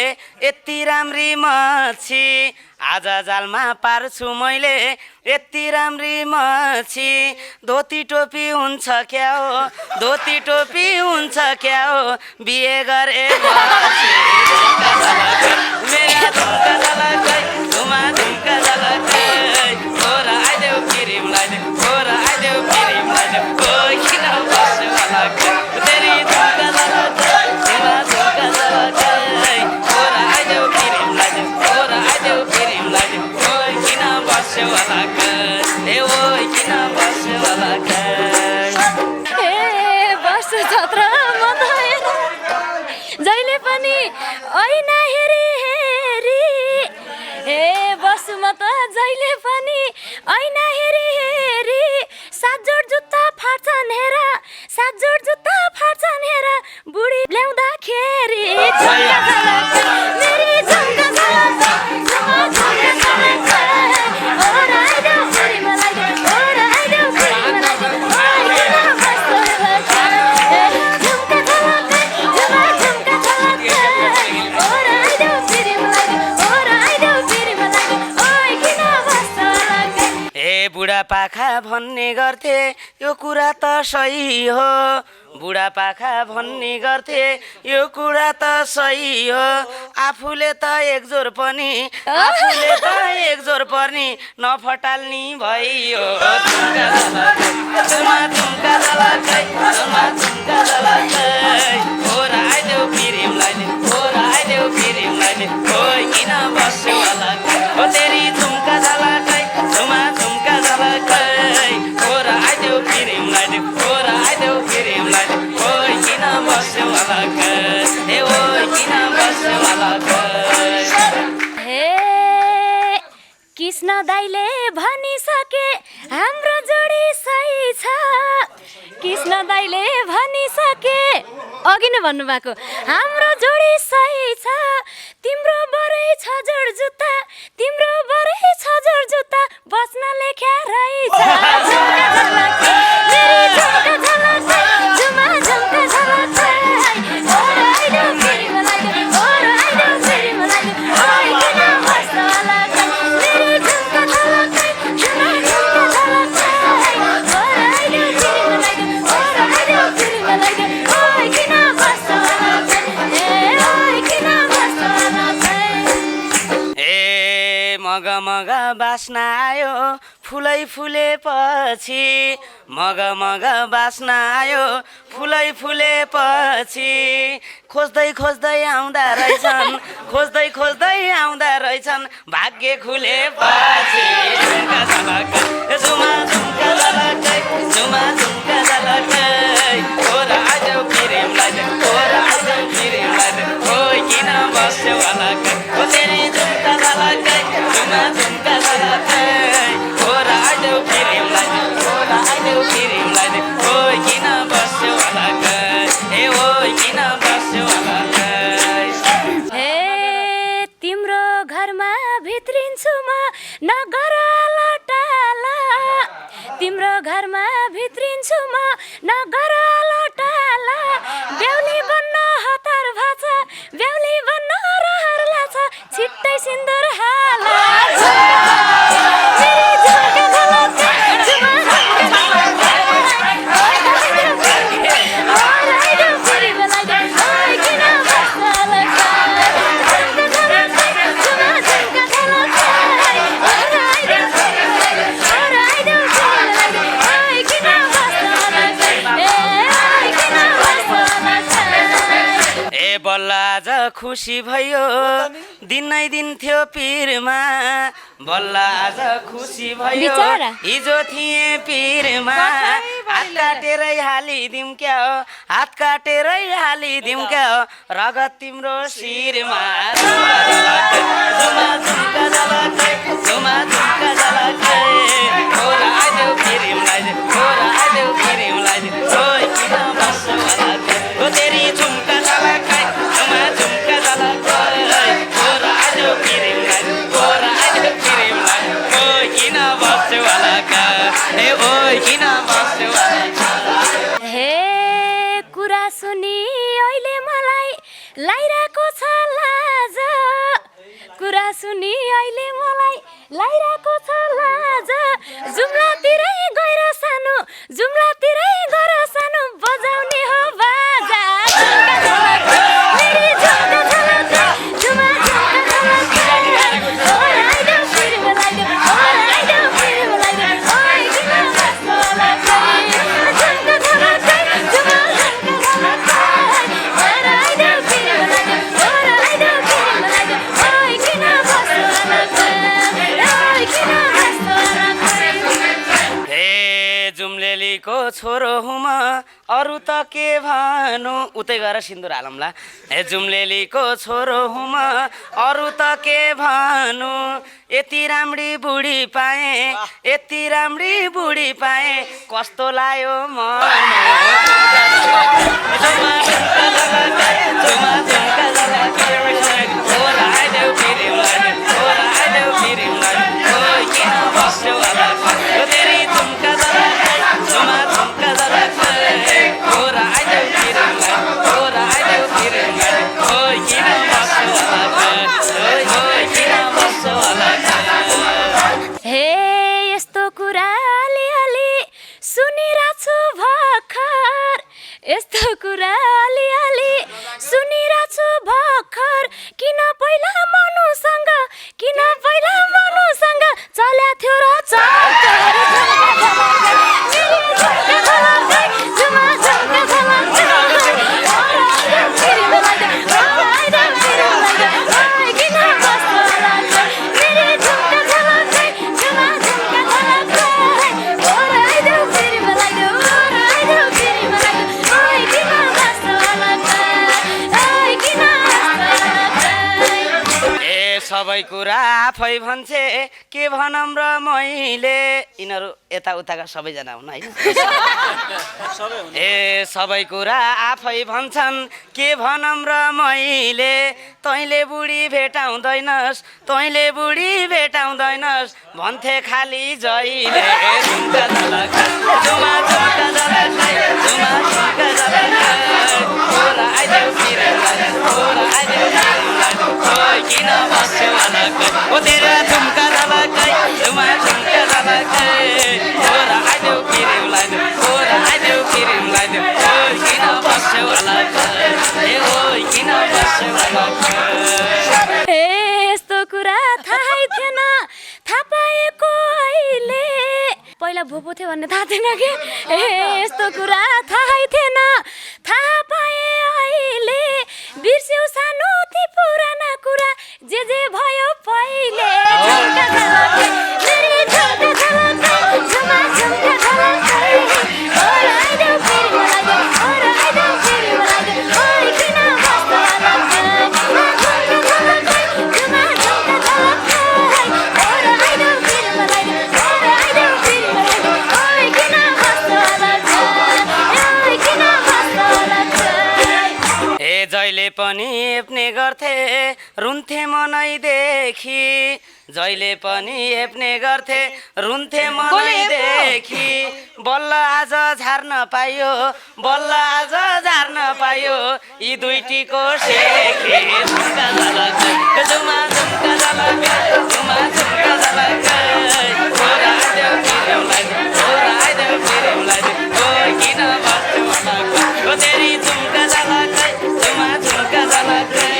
यति राम्री मच्छी आज जालमा पार्छु मैले यति राम्री मच्छी धोती टोपी हुन्छ क्या हो धोती टोपी हुन्छ क्या हो बिहे गरे मेरा झुम्का झलकै झुमा झुम्का झलकै ओरा आइदेऊ फिरिमलाई ओरा आइदेऊ फिरिमलाई ओ किन बस्छौ अलकै तेरी झुम्का झलकै झुमा झुम्का झलकै ओरा आइदेऊ फिरिमलाई ओरा आइदेऊ फिरिमलाई ओ किन बस्छौ अलकै हे ओ किन बस्छौ अलकै ए वर्ष छत्र म त जहिले पनि ऐना हेरी हेरी हे बस्छु म त जहिले पनि ऐना हेरी हेरी सात जोड जुत्ता फाट्छन् हेर सात जोड जुत्ता फाट्छन् हेर बुढी ल्याउँदाखेरि झुम्का झलकै मेरी झुम्का झलकै झुमा झुम्का झलकै ओरा आइदेऊ फेरि मलाई ओरा आइदेऊ फेरि मलाई ओइ किन बस्छौ अलकै झुम्का झलकै झुमा झुम्का झलकै ओरा आइदेऊ फेरि मलाई ओरा आइदेऊ फेरि मलाई ओइ किन बस्छौ अलकै ए बुढापाखा भन्ने गर्थे यो कुरा त सही हो बुढापाखा भन्ने गर्थे यो कुरा त सही हो आफूले त एकजोर पनि आफूले त एकजोर पर्ने नफटाल्ने भइयो झुम्का झलकै झुमा झुम्का झलकै झुमा झुम्का झलकै ओरा आइदेऊ फिरिमलाई ओरा आइदेऊ फिरिमलाई ओइ किन बस्छौ अलकै ओ तेरी झुम्का झलकै झुमा झुम्का झलकै ओरा आइदेऊ फिरिमलाई ओरा आइदेऊ फिरिमलाई ओइ किन बस्छौ अलकै हे ओइ किन बस्छौ अलकै हे कृष्ण दाइले भनिसके हाम्रो जोडी सही छ कृष्ण दाइले भनिसके अघि नै भन्नुभएको हाम्रो जोडी सही छ तिम्रो बरै छ जोड जुत्ता तिम्रो बरै छ जोड जुत्ता बस्न लेख्या रहेछ झुम्का झलकै मेरी झुम्का झलकै झुमा झुम्का झलकै ओरा आइदेऊ फेरि मलाई ओरा आइदेऊ फेरि मलाई ओइ किन बस्छौ अलकै मेरी झुम्का झलकै झुमा झुम्का झलकै ओरा आइदेऊ फेरि मलाई ओरा आइदेऊ फेरि मलाई ओइ किन बस्छौ अलकै ओइ किन बस्छौ अलकै ए मग मग बास्न आयो फुलै फुलेपछि मग मग बास्न आयो फुलै फुलेपछि खोज्दै खोज्दै आउँदा रहेछन् खोज्दै खोज्दै आउँदा रहेछन् भाग्य खुलेपछि झुम्का झलकै झुमा झुम्का झलकै झुमा झुम्का झलकै ओरा आइदेऊ फिरिमलाई ओरा आइदेऊ फिरिमलाई ओइ किन बस्छौ अलकै ओ तेरी झुम्का झलकै झुमा झुम्का झलकै ओरा आइदेऊ फिरिमलाई ओरा आइदेऊ फिरिमलाई ओइ किन बस्छौ अलकै हे ओइ किन बस्छौ अलकै हे तिम्रो घरमा भित्रिन्छु म नगर अलट तिम्रो घरमा भित्रिन्छु म नगर लोटाला बेहुली बन्न हतार भाछ बेहुली बन्न रहर लाछ छिट्टै सिन्दुर हाला बल्ल आज खुसी भयो दिनै दिन थियो पिरमा बल्ल आज खुसी भयो बिचारा। हिजो थिए पिरमा हात काटेरै हालिदिउँ क्या हो हात काटेरै हालिदिउँ क्या हो रगत तिम्रो शिरमा झुमा झुम्का झलकै झुमा झुम्का झलकै छोरा आइदेऊ पिरिमलाई छोरा आइदेऊ पिरिमलाई ओइ किन बस्छौ अलग्गै ओ तेरी झुम्का झलकै झुमा झुम्का झलकै छोरा आइदेऊ पिरिमलाई छोरा आइदेऊ पिरिमलाई ओइ किन बस्छौ अलग्गै ए ओइ किन बस्छौ अलग्गै हे कुरा सुनि अहिले मलाई लाइराको छ लाज कुरा सुनि अहिले मलाई लाइराको छ लाज जुम्लातिरै गएर सानो जुम्लातिरै गएर सानो बजाउने हो बाजा झुम्का झलकै मेरी झुम्का झलकै झुमा झुम्का झलकै आइदेऊ पिरिमलाई आइदेऊ पिरिमलाई ओइ किन बस्छौ अलग्गै झुम्का झलकै झुमा झुम्का झलकै आइदेऊ पिरिमलाई आइदेऊ पिरिमलाई ओइ किन बस्छौ अलग्गै ओइ किन बस्छौ अलग्गै हे जुम्लेलीको छोरो हुँ म अरू त के भनु उतै गएर सिन्दुर हालौँला हे जुम्लेलीको छोरो हुँ म अरू त के भनु यति राम्री बुढी पाएँ यति राम्री बुढी पाएँ कस्तो लाग्यो मन झुमा झुम्का झलकै झुमा झुम्का झलकै छोरा आइदेऊ पिरिमलाई छोरा आइदेऊ पिरिमलाई ओइ किन बस्छौ अलग्गै ओ तेरी झुम्का झलकै झुमा झुम्का झलकै छोरा आइदेऊ पिरिमलाई छोरा आइदेऊ पिरिमलाई ओइ किन बस्छौ अलग्गै ओइ ओइ किन बस्छौ अलग्गै हे यस्तो कुरा अलिअलि सुनिरहेछु भर्खर यस्तो कुरा अलिअलि सुनिरहेछु भर्खर किन पहिला मनुसँग किन पहिला मनुसँग चल्या थियो र चक्कर झुमा झुम्का झलकै किन बस्छौ अलग्गै मेरी झुम्का झलकै झुमा झुम्का झलकै आइदेऊ पिरिमलाई आइदेऊ पिरिमलाई ओइ किन बस्छौ अलग्गै ओइ किन बस्छौ अलग्गै ए सबै कुरा आफै भन्छे के भनौँ र मैले यिनीहरू यताउताका सबैजना हुन् होइन ए सबै कुरा आफै भन्छन् के भनौँ र मैले तैँले बुढी भेटाउँदैनस् तैँले बुढी भेटाउँदैनस् भन्थे खाली जहिले झुम्का झलकै झुमा झुम्का झलकै झुमा झुम्का झलकै छोरा आइदेऊ पिरिमलाई छोरा आइदेऊ पिरिमलाई ओइ किन बस्छौ अलग्गै ओ तेरा झुम्का झलकै झुमा झुम्का झलकै छोरा आइदेऊ पिरिमलाई छोरा आइदेऊ पिरिमलाई ओइ किन बस्छौ अलग्गै ए ओइ किन बस्छौ अलग्गै ए यस्तो कुरा थाहै थिएन थाहा पाएको अहिले पहिला भोपो थियो भन्ने थाहा थिएन कि ए यस्तो कुरा थाहै थिएन थाहा पाए अहिले बिर्स्यौ सानो ती पुराना कुरा जे भयो पहिले झुम्का झलकै मेरी झुम्का झलकै झुमा झुम्का झलकै आइदेऊ पिरिमलाई आइदेऊ पिरिमलाई ओइ किन बस्छौ अलग्गै झुम्का झलकै झुमा झुम्का झलकै आइदेऊ पिरिमलाई आइदेऊ पिरिमलाई ओइ किन बस्छौ अलग्गै ओइ किन बस्छौ अलग्गै ए जहिले पनि हेप्ने गर्थे रुन्थे मनैदेखि जहिले पनि हेप्ने गर्थे रुन्थे मनैदेखि बल्ल आज झार्न पायो बल्ल आज झार्न पायो यी दुईटीको सेखी झुम्का झलकै झुमा झुम्का झलकै झुमा झुम्का झलकै छोरादेऊ फिर्यौलाई छोरादेऊ फिर्यौलाई ओ किन बस्छु अलग्गै ओ तेरी झुम्का झलकै झुमा झुम्का झलकै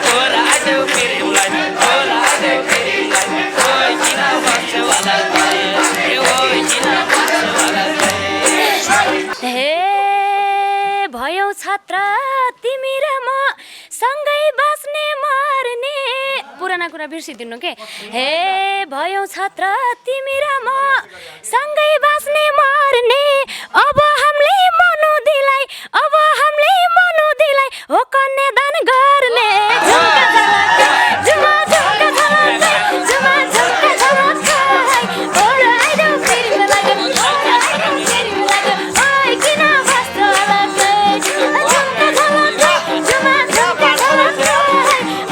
छोरादेऊ फिर्यौलाई छोरादेऊ फिर्यौलाई ओ किन बस्छु अलग्गै ओ किन बस्छु अलग्गै हे भयौ छत्र तिमी र म सँगै बाँच्ने मर्ने पुराना कुरा बिर्सिदिनु के हे भयौ छत्र तिमी र म सँगै बाँच्ने मर्ने अब हामीले मनुदिलाई अब हामीले मनुदिलाई हो कन्यादान गर्ने झुम्का झलकै झुमा झुम्का झलकै झुमा झुम्का झलकै ओर आइदेऊ फेरि मलाई ओर आइदेऊ फेरि मलाई ओइ किन बस्छ अलग्गै झुम्का झलकै झुमा झुम्का झलकै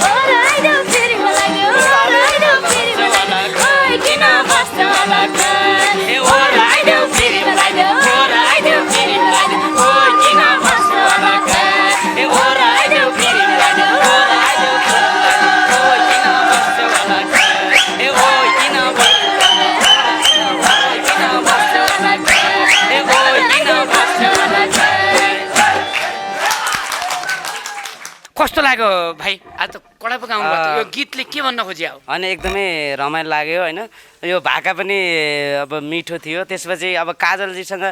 ओर आइदेऊ फेरि मलाई ओर आइदेऊ फेरि मलाई ओइ किन बस्छ अलग्गै ओर आइदेऊ फेरि मलाई ओर आइदेऊ फेरि मलाई ओइ किन बस्छ अलग्गै ओर आइदेऊ फेरि मलाई ओर आइदेऊ फेरि मलाई ओ किन बस्छु अलग्गै ओ किन बस्छु अलग्गै ओ किन बस्छु अलग्गै कस्तो लाग्यो भाइ आज त कडा पकाउनु पर्छ यो गीतले के भन्न खोज्या हो अनि एकदमै रमाइलो लाग्यो होइन यो भाका पनि अब मिठो थियो त्यसपछि अब काजलजीसँग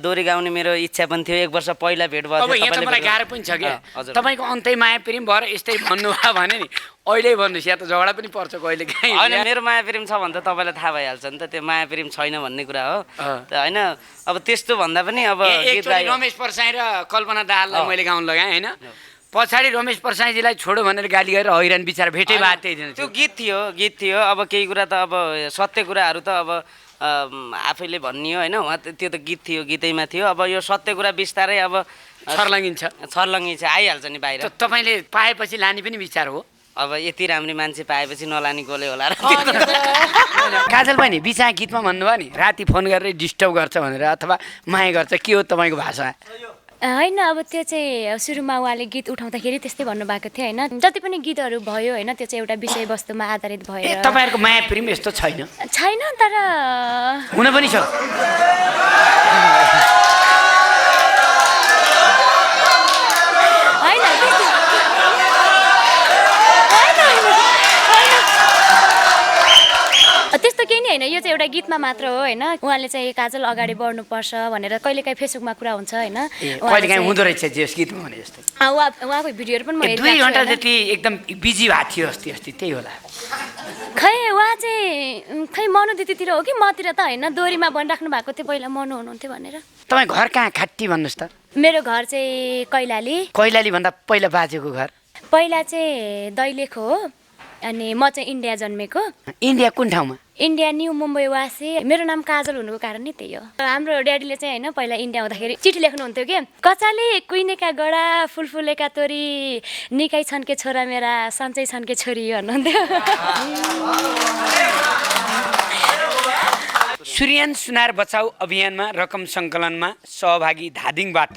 दोहोरी गाउने मेरो इच्छा पनि थियो 1 वर्ष पहिला भेट भयो अब यहाँ त मलाई गाह्रो पनि छ क्या हजुर। तपाईँको अन्तै माया प्रेम भएर यस्तै भन्नुभयो भने नि अहिले भन्नुहोस् या त झगडा पनि पर्छ कहिले काहीँ होइन मेरो माया प्रेम छ भने त तपाईँलाई थाहा भइहाल्छ नि त त्यो माया प्रेम छैन भन्ने कुरा हो त होइन अब त्यस्तो भन्दा पनि अब गीत एकचोटि गायो रमेश परसाई र कल्पना दाहाललाई मैले गाउन लगाएँ होइन पछाडि रमेश परसाईजीलाई छोडो भनेर गाली गरेर हैरान बिचार भेटै भए त्यही दिन त्यो गीत थियो अब केही कुरा त अब सत्य कुराहरू त अब आफैले भनियो होइन उहाँ त्यो त गीत थियो गीतैमा थियो अब यो सत्य कुरा बिस्तारै अब छर्लङ्गिन्छ आइहाल्छ नि बाहिर तपाईँले पाएपछि लाने पनि विचार हो अब यति राम्री मान्छे पाएपछि नलाने कसले होला र काजल बहिनी बिचा गीतमा भन्नुभयो नि राति फोन गरेर डिस्टर्ब गर्छ भनेर अथवा माया गर्छ के हो तपाईँको भाषा होइन अब त्यो चाहिँ सुरुमा उहाँले गीत उठाउँदाखेरि त्यस्तै भन्नुभएको थियो होइन जति पनि गीतहरू भयो होइन त्यो चाहिँ एउटा विषयवस्तुमा आधारित भएर तपाईँहरूको माया प्रेम यस्तो छैन छैन तर हुन पनि छ होइन त्यस्तो केही नै होइन यो चाहिँ एउटा गीतमा मात्र हो होइन उहाँले चाहिँ काजल अगाडि बढ्नुपर्छ भनेर कहिलेकाहीँ फेसबुकमा कुरा हुन्छ होइन कहिले काहीँ हुँदो रहेछ जे गीतमा भने जस्तो उहाँको भिडियोहरू पनि म 2 घन्टा जति एकदम बिजी भएको थियो अस्ति त्यही होला खै उहाँ चाहिँ खै मनु दिदीतिर हो कि मतिर त होइन दोहोरीमा भनिराख्नु भएको थियो पहिला मनु हुनुहुन्थ्यो भनेर तपाईँ घर कहाँ खाटी भन्नुहोस् त मेरो घर चाहिँ कैलाली भन्दा पहिला बाजेको घर पहिला चाहिँ दैलेख हो अनि म चाहिँ इन्डिया जन्मेको इन्डिया कुन ठाउँमा इन्डिया न्यू मुम्बई वासी मेरो नाम काजल हुनुको कारण नै त्यही हो हाम्रो ड्याडीले चाहिँ होइन पहिला इन्डिया आउँदाखेरि चिठी लेख्नुहुन्थ्यो कि कचाले कुइनेका गडा फुलफुलेका तोरी निकै छन् के छोरा मेरा सन्चै छन् के छोरी भन्नुहुन्थ्यो सूर्यान सुनार बचाउ अभियानमा रकम सङ्कलनमा सहभागी धादिङबाट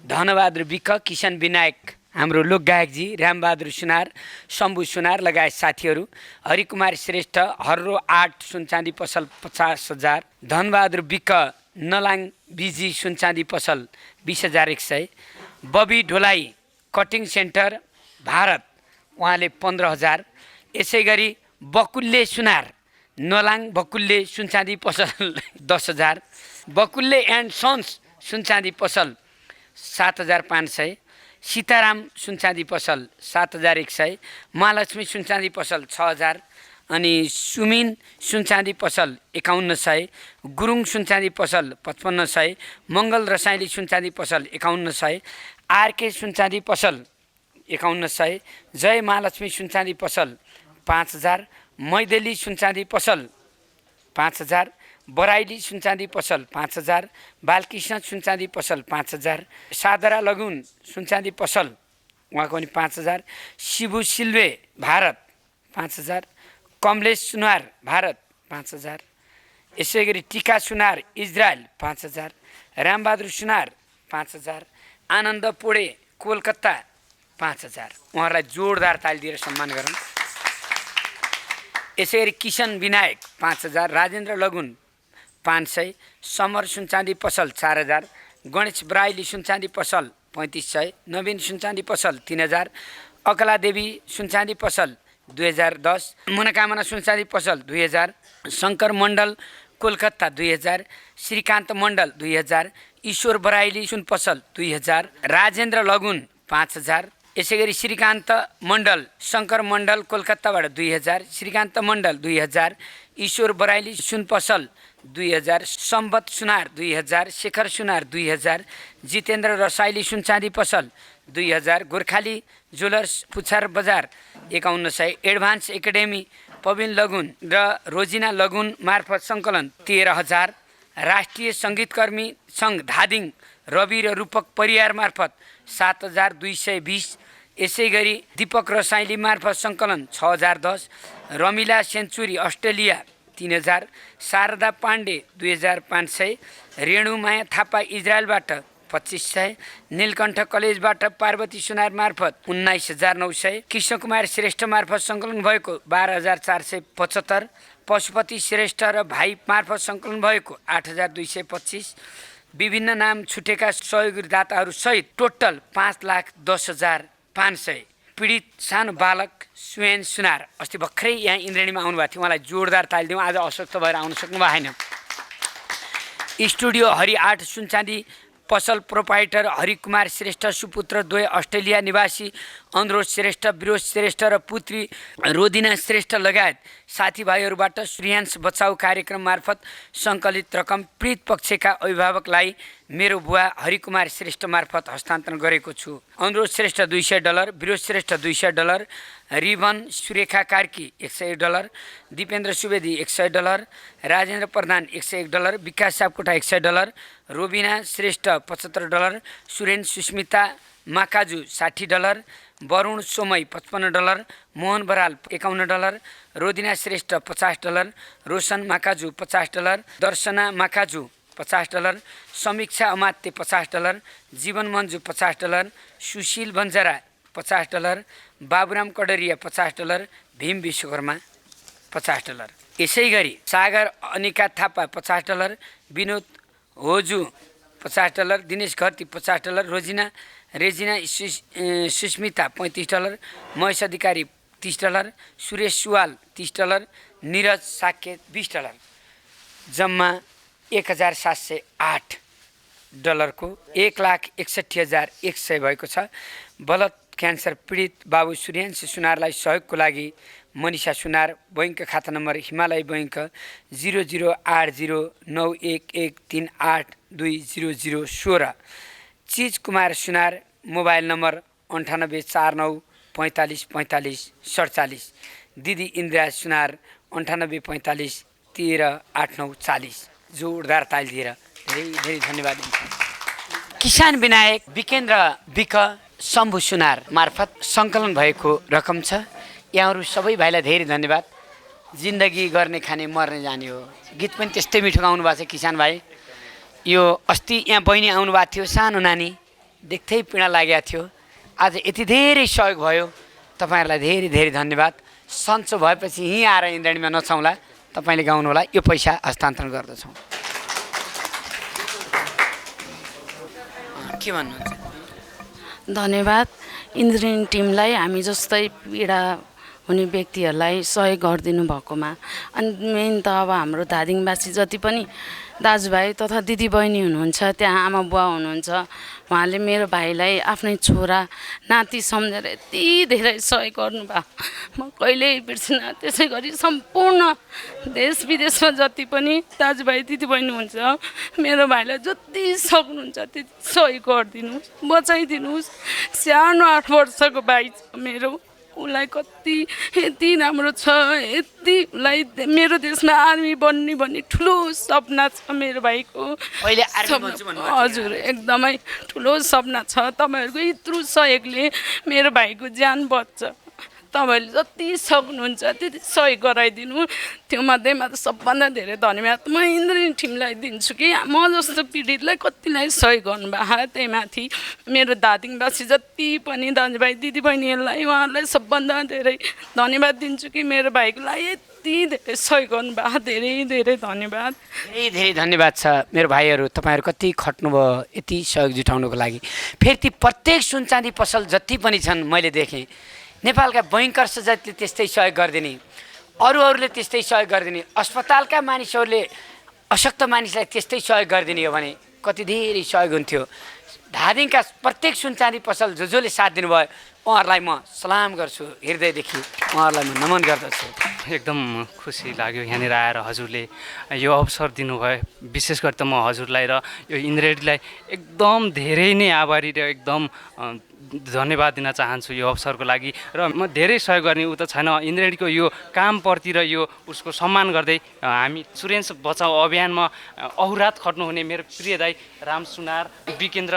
धनबहादुर विक किशन विनायक हाम्रो लोकगायकजी रामबहादुर सुनार शम्भु सुनार लगायत साथीहरू हरिकुमार श्रेष्ठ हर्रो 8 सुनचाँदी पसल 50,000 धनबहादुर विक नलाङ बिजी सुनचाँदी पसल 20,100 बबी ढोलाई कटिङ सेन्टर भारत उहाँले 15,000 यसै गरी बकुल्ले सुनार नलाङ बकुल्ले सुनचाँदी पसल 10,000 बकुल्ले एन्ड सन्स सुनचाँदी पसल 7,500 सीताराम सुनचाँदी पसल 7,100 महालक्ष्मी सुनचाँदी पसल 6,000 अनि सुमिन सुनचाँदी पसल 5,100 गुरुङ सुनचाँदी पसल 5,500 मङ्गल रसाइली सुनचाँदी पसल 5,100 आरके सुनचाँदी पसल 5,100 जय महालक्ष्मी सुनचाँदी पसल 5,000 मैदेली सुनचाँदी पसल 5,000 बराइली सुनचाँदी पसल 5,000 बालकृष्ण सुनचाँदी पसल 5,000 सादरा लगुन सुनचाँदी पसल उहाँको पनि 5,000 शिबु सिल्वे भारत 5,000 कमलेश सुनवार भारत 5,000 यसै गरी टिका सुनार इजरायल 5,000, रामबहादुर सुनार 5,000, आनन्द पोडे कोलकाता 5,000। उहाँहरूलाई जोरदार ताली दिएर सम्मान गरौँ। यसै गरी किसन विनायक 5,000, राजेन्द्र लगुन 500, समर सुनचाँदी पसल 4,000, गणेश ब्राइली सुनचाँदी पसल 3,500, नवीन सुनचाँदी पसल 3,000, अकला देवी सुनचाँदी पसल 2010, मनोकामना सुनचाँदी पसल 2,000, शङ्कर मण्डल कोलकाता 2,000, श्रीकान्त मण्डल 2,000, ईश्वर बराइली सुन पसल 2,000, राजेन्द्र लगुन 5,000। यसै गरी श्रीकान्त मण्डल शङ्कर मण्डल कोलकाताबाट 2,000, श्रीकान्त मण्डल 2,000, ईश्वर बराइली सुन पसल 2,000, सम्बत सुनार 2,000, शेखर सुनार 2,000, जितेन्द्र रसाइली सुनचाँदी पसल 2,000, गोर्खाली ज्वेलर्स पुछार बजार 5,100, एडभान्स एकाडेमी पविन लगुन र रोजिना लगुन मार्फत सङ्कलन 13,000, राष्ट्रिय सङ्गीतकर्मी सङ्घ धादिङ रवि र रूपक परियार मार्फत 7,220, यसै गरी दीपक रसाइली मार्फत सङ्कलन 6,010, रमिला सेन्चुरी अस्ट्रेलिया 3,000, शारदा पाण्डे 2,500, रेणुमाया थापा इजरायलबाट 2,500, नीलकण्ठ कलेजबाट पार्वती सुनार मार्फत 19,900, कृष्णकुमार श्रेष्ठ मार्फत सङ्कलन भएको 12,475, पशुपति श्रेष्ठ र भाइ मार्फत सङ्कलन भएको 8,225, विभिन्न नाम छुटेका सहयोगदाताहरू सहित टोटल 5,10,500। पीडित सानो बालक सुयन सुनार अस्ति भर्खरै यहाँ इन्द्रेणीमा आउनुभएको थियो, उहाँलाई जोरदार ताली दिउँ। आज अस्वस्थ भएर आउन सक्नु भएन। स्टुडियो हरि 8 सुनचाँदी पसल प्रोपाइटर हरिकुमार श्रेष्ठ सुपुत्र द्वय अस्ट्रेलिया निवासी अनुरोध श्रेष्ठ, विरोध श्रेष्ठ र पुत्री रोदिना श्रेष्ठ लगायत साथीभाइहरूबाट श्रेयांश बचाउ कार्यक्रम मार्फत सङ्कलित रकम पीडित पक्षका अभिभावकलाई मेरो बुवा हरिकुमार श्रेष्ठ मार्फत हस्तान्तरण गरेको छु। अनुरोध श्रेष्ठ $200, विरोध श्रेष्ठ $200, रिबन सुरेखा कार्की $100, दिपेन्द्र सुवेदी $100, राजेन्द्र प्रधान $101, विकास सापकोटा $100, रोबिना श्रेष्ठ $75, सुरेन सुस्मिता माकाजु $60, वरुण सोमई $55, मोहन बराल $51, रोदिना श्रेष्ठ $50, रोशन माकाजु $50, दर्शना माकाजु $50, समीक्षा अमात्य $50, जीवन मन्जु $50, सुशील बन्जारा $50, बाबुराम कडरिया $50, भीम विश्वकर्मा $50। यसै गरी सागर अनिका थापा $50, विनोद होजु $50, दिनेश घरती $50, रेजिना सुस्मिता $35, महेश अधिकारी $30, सुरेश सुवाल $30, निरज साकेत $20, जम्मा $1,708 को 1,61,100 भएको छ। बलत क्यान्सर पीडित बाबु सूर्यान्श सुनारलाई सहयोगको लागि मनिषा सुनार, बैंक खाता नम्बर हिमालय बैंक 00809113820016, चिज कुमार सुनार मोबाइल नम्बर 9849454547, दिदी इन्द्रा सुनार 9845138940। जोरदार ताली दिएर धेरै धेरै धन्यवाद दिन्छ। किसान विनायक विकेन्द्र विक शम्भु सुनार मार्फत सङ्कलन भएको रकम छ। यहाँहरू सबै भाइलाई धेरै धन्यवाद। जिन्दगी गर्ने खाने मर्ने जाने हो, गीत पनि त्यस्तै मिठो गाउनु भएको छ किसान भाइ। यो अस्ति यहाँ बहिनी आउनुभएको थियो, सानो नानी देख्दै पीडा लागेको थियो। आज यति धेरै सहयोग भयो, तपाईँहरूलाई धेरै धेरै धन्यवाद। सन्चो भएपछि यहीँ आएर इन्द्रेणीमा नचाउँला, तपाईँले गाउनु होला। यो पैसा हस्तान्तरण गर्दछौँ। के भन्नुहुन्छ? धन्यवाद। इन्द्रेणी टिमलाई हामी जस्तै पीडा हुने व्यक्तिहरूलाई सहयोग गरिदिनु भएकोमा। अनि मेन त अब हाम्रो धादिङवासी जति पनि दाजुभाइ तथा दिदीबहिनी हुनुहुन्छ, त्यहाँ आमा बुवा हुनुहुन्छ, उहाँले मेरो भाइलाई आफ्नै छोरा नाति सम्झेर यति धेरै सहयोग गर्नुभयो, म कहिल्यै बिर्सिनँ। त्यसै गरी सम्पूर्ण देश विदेशमा जति पनि दाजुभाइ दिदीबहिनी हुन्छ, मेरो भाइलाई जति सक्नुहुन्छ त्यति सहयोग गरिदिनुहोस्, बचाइदिनुहोस्। सानो 8 वर्षको भाइ छ मेरो, उसलाई कति यति राम्रो छ, यति उसलाई मेरो देशमा आर्मी बन्ने भन्ने ठुलो सपना छ मेरो भाइको। हजुर, एकदमै ठुलो सपना छ। तपाईँहरूको यत्रो सहयोगले मेरो भाइको ज्यान बच्छ। तपाईँले जति सक्नुहुन्छ त्यति सहयोग गराइदिनु। त्यो मध्येमा त सबभन्दा धेरै धन्यवाद म इन्द्रिणी टिमलाई दिन्छु कि म जस्तो पीडितलाई कतिलाई सहयोग गर्नुभएको। त्यही माथि मेरो धादिङवासी जति पनि दाजुभाइ दिदीबहिनीहरूलाई उहाँहरूलाई सबभन्दा धेरै धन्यवाद दिन्छु कि मेरो भाइकोलाई यति धेरै सहयोग गर्नुभएको। धेरै धेरै धन्यवाद। धेरै धेरै धन्यवाद छ मेरो भाइहरू, तपाईँहरू कति खट्नुभयो यति सहयोग जुटाउनुको लागि। फेरि ती प्रत्येक सुनचाँदी पसल जति पनि छन् मैले देखेँ नेपालका बैंकर्स जतिले त्यस्तै सहयोग गरिदिने, अरूहरूले त्यस्तै सहयोग गरिदिने, अस्पतालका मानिसहरूले अशक्त मानिसलाई त्यस्तै सहयोग गरिदिने हो भने कति धेरै सहयोग हुन्थ्यो। धादिङका प्रत्येक सुनचाँदी पसल जसले साथ दिनुभयो उहाँहरूलाई म सलाम गर्छु, हृदयदेखि उहाँहरूलाई म नमन गर्दछु। एकदम खुसी लाग्यो यहाँनिर आएर हजुरले यो अवसर दिनुभयो। विशेष गरी त म हजुरलाई र यो इन्द्रेणीलाई एकदम धेरै नै आभारी र एकदम धन्यवाद दिन चाहन्छु यो अवसरको लागि। र म धेरै सहयोग गर्ने उ त छैन, इन्द्रेणीको यो कामप्रति र यो उसको सम्मान गर्दै हामी सुरेन्स बचाउ अभियानमा अहुरात खट्नुहुने मेरो प्रिय दाइ राम सुनार, विकेन्द्र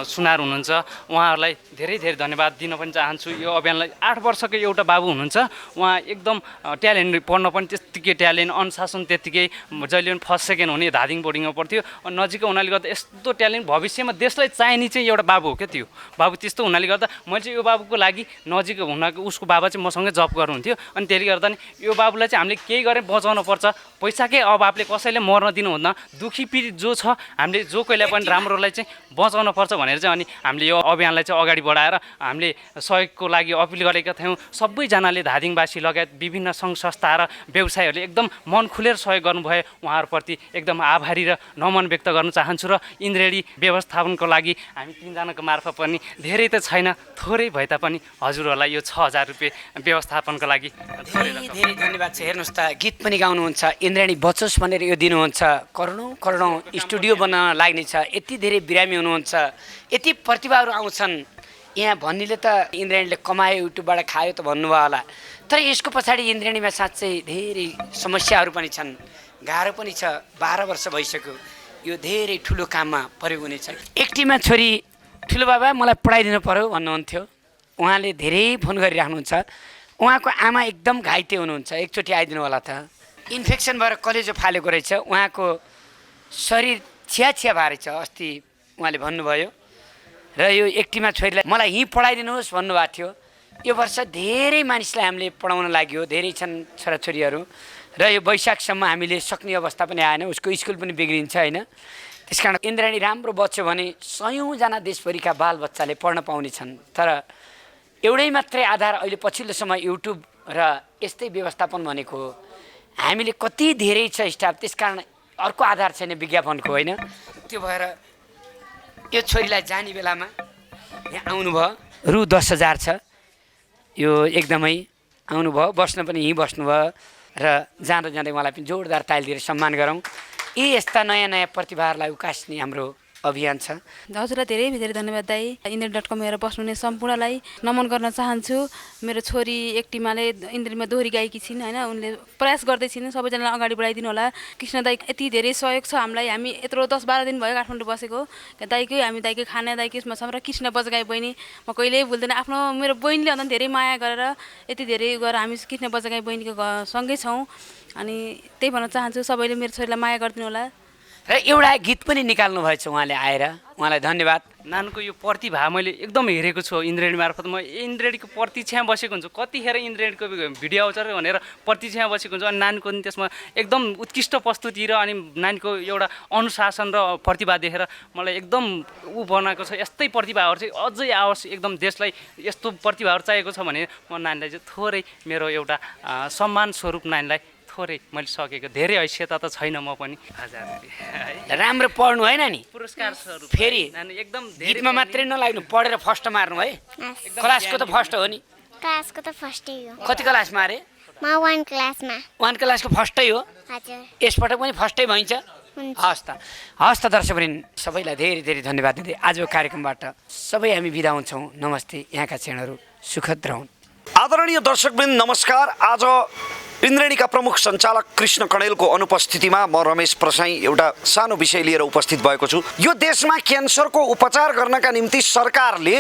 सुनार हुनुहुन्छ, उहाँहरूलाई धेरै धेरै धन्यवाद दिन पनि चाहन्छु। यो अभियानलाई 8 वर्षको एउटा बाबु हुनुहुन्छ, उहाँ एकदम ट्यालेन्ट, पढ्न पनि त्यत्तिकै ट्यालेन्ट, अनुशासन त्यत्तिकै, जहिले पनि फर्स्ट सेकेन्ड हुने धादिङ बोर्डिङमा पढ्थ्यो। नजिकै हुनाले गर्दा यस्तो ट्यालेन्ट भविष्यमा देशलाई चाहिने चाहिँ एउटा बाबु हो क्या त्यो बाबु। त्यस्तो हुनाले गर्दा मैले चाहिँ यो बाबुको लागि नजिक हुनको उसको बाबा चाहिँ मसँगै जब गर्नुहुन्थ्यो। अनि त्यसले गर्दा नि यो बाबुलाई चाहिँ हामीले केही गरेर बचाउनु पर्छ। पैसाकै अभावले कसैले मर्न दिनुहुन्न। दुखी पीडित जो छ हामीले जो कोहीलाई पनि राम्रोलाई चाहिँ बचाउनु पर्छ भनेर चाहिँ अनि हामीले यो अभियानलाई चाहिँ अगाडि बढाएर हामीले सहयोगको लागि अपिल गरेका थियौँ। सबैजनाले धादिङवासी लगायत विभिन्न सङ्घ संस्था र व्यवसायीहरूले एकदम मन खुलेर सहयोग गर्नुभयो। उहाँहरूप्रति एकदम आभारी र नमन व्यक्त गर्न चाहन्छु। र इन्द्रेणी व्यवस्थापनको लागि हामी 3 जनाको मार्फत पनि धेरै त छैन, थोरै भए तापनि हजुरहरूलाई यो 6000 रुपियाँ व्यवस्थापनको लागि धेरै धेरै धन्यवाद छ। हेर्नुहोस् त गीत पनि गाउनुहुन्छ, इन्द्रेणी बचोस् भनेर यो दिनुहुन्छ। करोडौँ करोडौँ स्टुडियो बनाउन लाग्ने छ, यति धेरै बिरामी हुनुहुन्छ, यति प्रतिभाहरू आउँछन्। यहाँ भन्नेले त इन्द्रेणीले कमायो युट्युबबाट खायो त भन्नुभयो होला, तर यसको पछाडि इन्द्रेणीमा साँच्चै धेरै समस्याहरू पनि छन्, गाह्रो पनि छ। 12 वर्ष भइसक्यो यो धेरै ठुलो काममा प्रयोग हुनेछ। एकटीमा छोरी ठुलो बाबा मलाई पढाइदिनु पर्यो भन्नुहुन्थ्यो, उहाँले धेरै फोन गरिराख्नुहुन्छ। उहाँको आमा एकदम घाइते हुनुहुन्छ, एकचोटि आइदिनु होला त। इन्फेक्सन भएर कलेजो फालेको रहेछ, उहाँको शरीर छिया भएर छ अस्ति उहाँले भन्नुभयो। र यो एकटीमा छोरीलाई मलाई यहीँ पढाइदिनुहोस् भन्नुभएको थियो। यो वर्ष धेरै मानिसलाई हामीले पढाउन लाग्यो, धेरै छन् छोराछोरीहरू। र यो वैशाखसम्म हामीले सक्ने अवस्था पनि आएन, उसको स्कुल पनि बिग्रिन्छ होइन। त्यस कारण इन्द्रेणी राम्रो बच्यो भने 100जना देशभरिका बालबच्चाले पढ्न पाउने छन्। तर एउटै मात्रै आधार अहिले पछिल्लो समय युट्युब र यस्तै व्यवस्थापन भनेको हो। हामीले कति धेरै छ स्टाफ, त्यस कारण अर्को आधार छैन विज्ञापनको होइन। त्यो भएर यो छोरीलाई जाने बेलामा यहाँ आउनुभयो, रु 10,000 छ, यो एकदमै आउनुभयो, बस्न पनि यहीँ बस्नुभयो। र जाँदा जाँदै उहाँलाई पनि जोरदार ताली दिएर सम्मान गरौँ। यस्ता नयाँ नयाँ प्रतिभाहरूलाई उकास्ने हाम्रो अभियान छ। हजुरलाई धेरै धेरै धन्यवाद दाइ। इन्द्रेणी.com हेरेर बस्नुहुने सम्पूर्णलाई नमन गर्न चाहन्छु। मेरो छोरी एकटिमाले इन्द्रेणीमा दोहोरी गाएकी छिन् होइन, उनले प्रयास गर्दैछिन्, सबैजनालाई अगाडि बढाइदिनु होला। कृष्ण दाइ यति धेरै सहयोग छ हामीलाई, हामी यत्रो 10-12 दिन भयो काठमाडौँ बसेको, दाइकै हामी दाइकै खाना दाइकै उसमा छौँ। र कृष्ण बजगाई बहिनी म कहिल्यै भुल्दैन, आफ्नो मेरो बहिनीले भन्दा धेरै माया गरेर यति धेरै गरेर हामी कृष्ण बजगाई बहिनीको सँगै छौँ। अनि त्यही भन्न चाहन्छु सबैले मेरो छोरीलाई माया गरिदिनु होला। र एउटा गीत पनि निकाल्नु भएछ उहाँले आएर, उहाँलाई धन्यवाद। नानको यो प्रतिभा मैले एकदम हेरेको छु इन्द्रेणी मार्फत। म इन्द्रेणीको प्रतीक्षामा बसेको हुन्छु, कतिखेर इन्द्रेणीको भिडियो आउँछ र भनेर प्रतीक्षामा बसेको हुन्छु। अनि नानीको पनि त्यसमा एकदम उत्कृष्ट प्रस्तुति र अनि नानीको एउटा अनुशासन र प्रतिभा देखेर मलाई एकदम बनाएको छ। यस्तै प्रतिभाहरू चाहिँ अझै आओस्, एकदम देशलाई यस्तो प्रतिभाहरू चाहिएको छ भने म नानीलाई चाहिँ थोरै मेरो एउटा सम्मान स्वरूप नानीलाई थोरै मैले सकेको, धेरै हैसियत त छैन म पनि। 1000 रुपियाँ राम्रो पढ्नु होइन नि, पुरस्कार स्वरूप फेरि एकदम गीतमा मात्रै नलाग्नु, पढेर फर्स्ट मार्नु है। क्लासको त फर्स्ट हो नि? क्लासको त फर्स्टै हो। कति क्लासमा अरे? म 1 क्लासमा। 1 क्लासको फर्स्टै हो? हजुर। यसपटक पनि फर्स्टै भइन्छ? हस् त, हस् त दर्शकवृन्द, सबैलाई धेरै धेरै धन्यवाद दिँदै आजको कार्यक्रमबाट सबै हामी बिदा हुन्छौँ। नमस्ते, यहाँका क्षणहरू सुखद रहन्। आदरणीय दर्शकवृन्द नमस्कार। आज इन्द्रेणीका प्रमुख सञ्चालक कृष्ण कणेलको अनुपस्थितिमा म रमेश प्रसाई एउटा सानो विषय लिएर उपस्थित भएको छु। यो देशमा क्यान्सरको उपचार गर्नका निम्ति सरकारले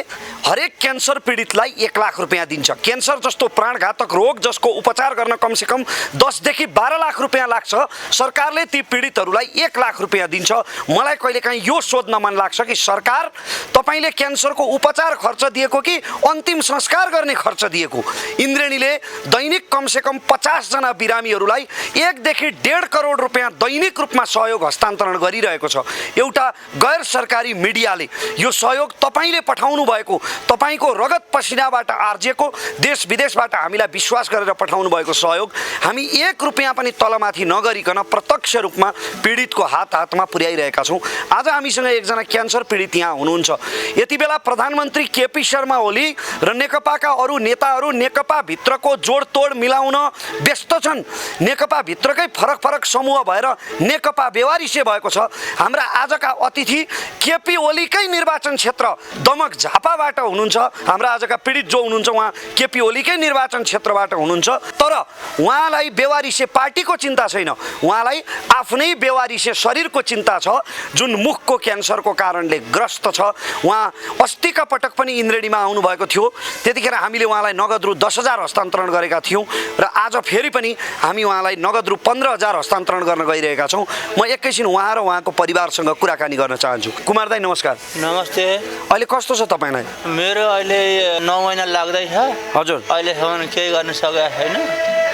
हरेक क्यान्सर पीडितलाई 1 लाख रुपियाँ दिन्छ। क्यान्सर जस्तो प्राणघातक रोग जसको उपचार गर्न कमसेकम 10 देखि 12 लाख रुपियाँ लाग्छ, सरकारले ती पीडितहरूलाई 1 लाख रुपियाँ दिन्छ। मलाई कहिलेकाहीँ यो सोध्न मन लाग्छ कि सरकार तपाईले क्यान्सरको उपचार खर्च दिएको कि अन्तिम संस्कार गर्ने खर्च दिएको? इन्द्रेणीले दैनिक कमसेकम 50 जना बिरामीहरूलाई 1 देखि 1.5 करोड रुपियाँ दैनिक रूपमा सहयोग हस्तान्तरण गरिरहेको छ। एउटा गैर सरकारी मिडियाले यो सहयोग तपाईले पठाउनु भएको, तपाईको रगत पसिनाबाट आर्जिएको, देश विदेशबाट हामीलाई विश्वास गरेर पठाउनु भएको सहयोग हामी 1 रुपियाँ पनि तलमाथि नगरिकन प्रत्यक्ष रूपमा पीडितको हातमा पुर्याइरहेका छौँ। आज हामीसँग एकजना क्यान्सर पीडित यहाँ हुनुहुन्छ। यति बेला प्रधानमन्त्री केपी शर्मा ओली र नेकपाका अरू नेताहरू नेकपा भित्रको जोडतोड मिलाउन व्यस्त छन्। नेकपा भित्रकै फरक समूह भएर नेकपा बेवारिसे भएको छ। हाम्रा आजका अतिथि केपी ओलीकै निर्वाचन क्षेत्र दमक झापाबाट हुनुहुन्छ। हाम्रा आजका पीडित जो हुनुहुन्छ उहाँ केपी ओलीकै निर्वाचन क्षेत्रबाट हुनुहुन्छ। तर उहाँलाई बेवारिसे पार्टीको चिन्ता छैन, उहाँलाई आफ्नै बेवारिसे शरीरको चिन्ता छ, जुन मुखको क्यान्सरको कारणले ग्रस्त छ। उहाँ अस्तिका पटक पनि इन्द्रेणीमा आउनुभएको थियो, त्यतिखेर हामीले उहाँलाई नगद रु 10,000 हस्तान्तरण गरेका थियौँ र आज फेरि पनि हामी उहाँलाई नगद रु 15,000 हस्तान्तरण गर्न गइरहेका छौँ। म एकैछिन उहाँ र उहाँको परिवारसँग कुराकानी गर्न चाहन्छु। कुमार दाई नमस्कार। नमस्ते। अहिले कस्तो छ तपाईँलाई? मेरो अहिले 9 महिना लाग्दैछ। हजुर। अहिलेसम्म केही गर्न सकेको छैन।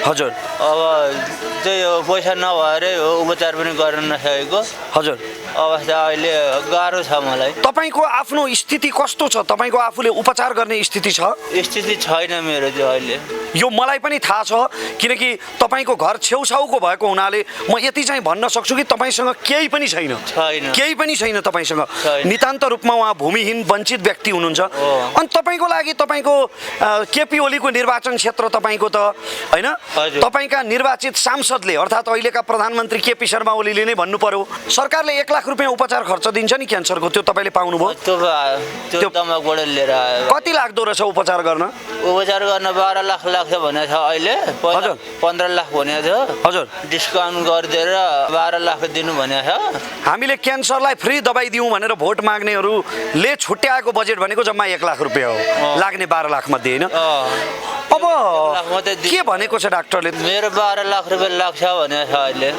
हजुर। अब त्यही हो, पैसा नभएरै हो, उपचार पनि गर्न नसकेको। हजुर। अवस्था अहिले गाह्रो छ मलाई। तपाईँको आफ्नो स्थिति कस्तो छ? तपाईँको आफूले उपचार गर्ने स्थिति छ? स्थिति छैन मेरो चाहिँ अहिले। यो मलाई पनि थाहा छ, किनकि तपाईँको घर छेउछाउको भएको हुनाले म यति चाहिँ भन्न सक्छु कि तपाईँसँग केही पनि छैन। केही पनि छैन तपाईँसँग। नितान्त रूपमा उहाँ भूमिहीन वञ्चित व्यक्ति हुनुहुन्छ। अनि तपाईँको लागि तपाईँको केपी ओलीको निर्वाचन क्षेत्र तपाईँको त होइन, तपाईँका निर्वाचित सांसदले अर्थात् अहिलेका प्रधानमन्त्री केपी शर्मा ओलीले नै भन्नु पर्यो सरकारले 1 लाख रुपियाँ उपचार खर्च दिन्छ नि क्यान्सरको, त्यो तपाईँले पाउनुभयो? त्यो दमकबाट लिएर आयो। कति लाग्दो रहेछ उपचार गर्न? उपचार गर्न 12 लाख लाग्छ भनेको छ अहिले। 15 लाख भनेको थियो। हजुर। डिस्काउन्ट गरिदिएर 12 लाख दिनु भनेको छ। हामीले क्यान्सरलाई फ्री दबाई दिउँ भनेर भोट माग्नेहरूले छुट्याएको बजेट भनेको जम्मा 1 लाख रुपियाँ हो, लाग्ने 12 लाख मध्ये होइन। अब के भनेको छ डाक्टरले? मेरो 12 लाख रुपियाँ लाग्छ भनेको छ अहिले।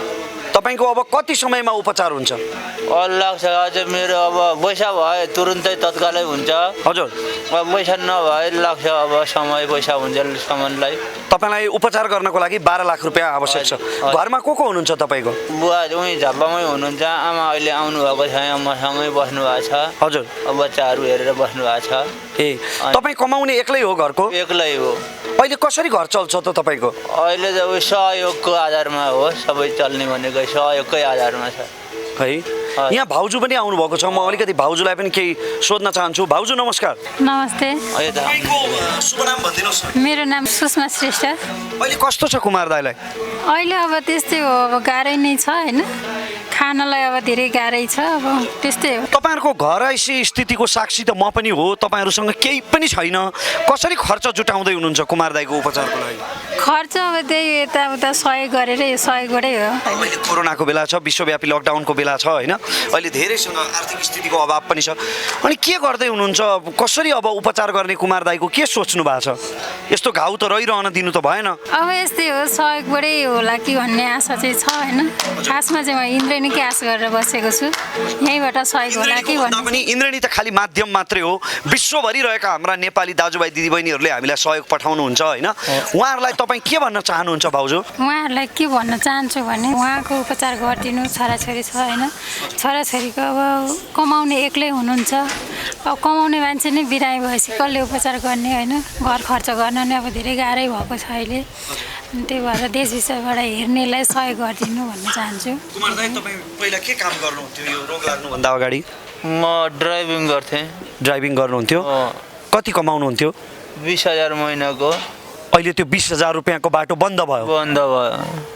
तपाईँको अब कति समयमा उपचार हुन्छ? लाग्छ अझै मेरो अब पैसा भए तुरुन्तै तत्कालै हुन्छ। हजुर। अब पैसा नभए लाग्छ, अब समय पैसा हुन्छ सामानलाई। तपाईँलाई उपचार गर्नको लागि 12 लाख रुपियाँ आवश्यक छ। घरमा को हुनुहुन्छ तपाईँको? बुवा उहीँ झापामै हुनुहुन्छ, आमा अहिले आउनु भएको छैन, मसँगै बस्नु भएको छ। हजुर। बच्चाहरू हेरेर बस्नु भएको छ। ए, तपाईँ कमाउने एक्लै हो घरको? एक्लै हो। अहिले कसरी घर चल्छ त तपाईँको? अहिले त उयो सहयोगको आधारमा हो, सबै चल्ने भनेको सहयोगकै आधारमा छ है। यहाँ भाउजू पनि आउनुभएको छ, म अलिकति भाउजूलाई पनि केही सोध्न चाहन्छु। भाउजू नमस्कार। नमस्ते। शुभ नाम भनिदिनुहोस् न। मेरो नाम सुषमा श्रेष्ठ। अहिले कस्तो छ कुमार दाईलाई? अहिले अब त्यस्तै हो, अब गाह्रै नै छ होइन, खानलाई अब धेरै गाह्रै छ, अब त्यस्तै हो। तपाईँहरूको घर ऐसी स्थितिको साक्षी त म पनि हो, तपाईँहरूसँग केही पनि छैन, कसरी खर्च जुटाउँदै हुनुहुन्छ कुमार दाईको उपचारको लागि? खर्च अब त्यही यताउता सहयोग गरेर यो सहयोगबाटै हो। अहिले कोरोनाको बेला छ, विश्वव्यापी लकडाउनको बेला छ होइन, अहिले धेरैसँग आर्थिक स्थितिको अभाव पनि छ। अनि के गर्दै हुनुहुन्छ? कसरी अब उपचार गर्ने कुमार दाईको के सोच्नु भएको छ? यस्तो घाउ त रहिरहन दिनु त भएन। अब यस्तै हो, सहयोगबाटै होला कि भन्ने आशा चाहिँ छ होइन। खासमा चाहिँ म इन्द्रेणीकै आश गरेर बसेको छु, यहीँबाट सहयोग होला कि भन्ने। पनि इन्द्रेणी त खालि माध्यम मात्रै हो, विश्वभरि रहेका हाम्रा नेपाली दाजुभाइ दिदीबहिनीहरूले हामीलाई सहयोग पठाउनुहुन्छ होइन। उहाँहरूलाई तपाईँ के भन्न चाहनुहुन्छ भाउजू? उहाँहरूलाई के भन्न चाहन्छु भने उहाँको उपचार गरिदिनु, छोराछोरी छ होइन, छोराछोरीको अब कमाउने एक्लै हुनुहुन्छ, अब कमाउने मान्छे नै बिरामी भएपछि कसले उपचार गर्ने होइन, घर खर्च गर्न नै अब धेरै गाह्रै भएको छ अहिले। त्यही भएर देश विदेशबाट हेर्नेलाई सहयोग गरिदिनु भन्न चाहन्छु। कुमार दाई तपाईँ पहिला के काम गर्नुहुन्थ्यो यो रोग लाग्नुभन्दा अगाडि? म ड्राइभिङ गर्थेँ। ड्राइभिङ गर्नुहुन्थ्यो? कति कमाउनुहुन्थ्यो? 20,000 महिनाको। अहिले त्यो 20,000 रुपियाँको बाटो बन्द भयो? बन्द भयो।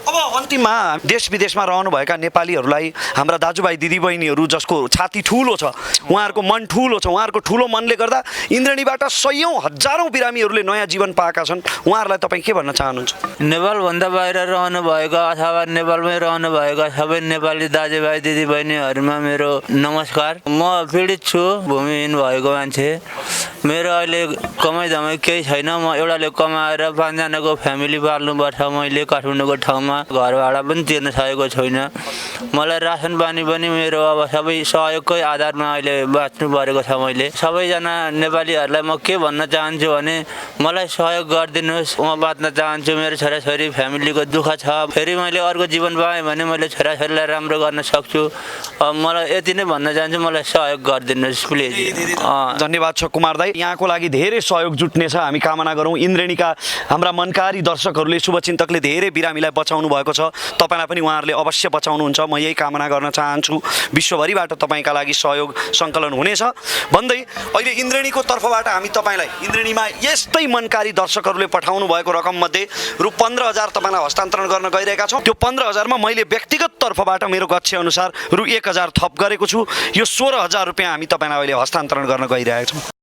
अब अन्तिममा देश विदेशमा रहनुभएका नेपालीहरूलाई हाम्रा दाजुभाइ दिदीबहिनीहरू जसको छाती ठुलो छ, उहाँहरूको मन ठुलो छ, उहाँहरूको ठुलो मनले गर्दा इन्द्रेणीबाट सयौँ हजारौँ बिरामीहरूले नयाँ जीवन पाएका छन्, उहाँहरूलाई तपाईँ के भन्न चाहनुहुन्छ? नेपालभन्दा बाहिर रहनुभएका अथवा नेपालमै रहनुभएका सबै नेपाली दाजुभाइ दिदीबहिनीहरूमा मेरो नमस्कार। म पीडित छु, भूमिहीन भएको मान्छे। मेरो अहिले कमाइ धमाइ केही छैन। म एउटाले कमाएर 5 जनाको फ्यामिली पाल्नुपर्छ। मैले काठमाडौँको ठाउँमा घर भाडा पनि तिर्न सकेको छैन। मलाई रासन पानी पनि मेरो अब सबै सहयोगकै आधारमा अहिले बाँच्नु परेको छ। मैले सबैजना नेपालीहरूलाई म के भन्न चाहन्छु भने मलाई सहयोग गरिदिनुहोस्। म बाँच्न चाहन्छु, मेरो छोराछोरी फ्यामिलीको दुःख छ। फेरि मैले अर्को जीवन पाएँ भने मैले छोराछोरीलाई राम्रो गर्न सक्छु। मलाई यति नै भन्न चाहन्छु, मलाई सहयोग गरिदिनुहोस् प्लिज। धन्यवाद छ कुमार दाई, यहाँको लागि धेरै सहयोग जुट्नेछ हामी कामना गरौँ। इन्द्रेणीका हाम्रा मनकारी दर्शकहरूले, शुभचिन्तकले धेरै बिरामीलाई बचाउनु भएको छ, तपाईँलाई पनि उहाँहरूले अवश्य बचाउनुहुन्छ। म यही कामना गर्न चाहन्छु, विश्वभरिबाट तपाईँका लागि सहयोग सङ्कलन हुनेछ भन्दै अहिले इन्द्रेणीको तर्फबाट हामी तपाईँलाई इन्द्रेणीमा यस्तै मनकारी दर्शकहरूले पठाउनु भएको रकममध्ये रु 15,000 तपाईँलाई हस्तान्तरण गर्न गइरहेका छौँ। त्यो 15,000मा मैले व्यक्तिगत तर्फबाट मेरो गच्छे अनुसार रु 1,000 थप गरेको छु। यो 16,000 रुपियाँ हामी तपाईँलाई अहिले हस्तान्तरण गर्न गइरहेका छौँ।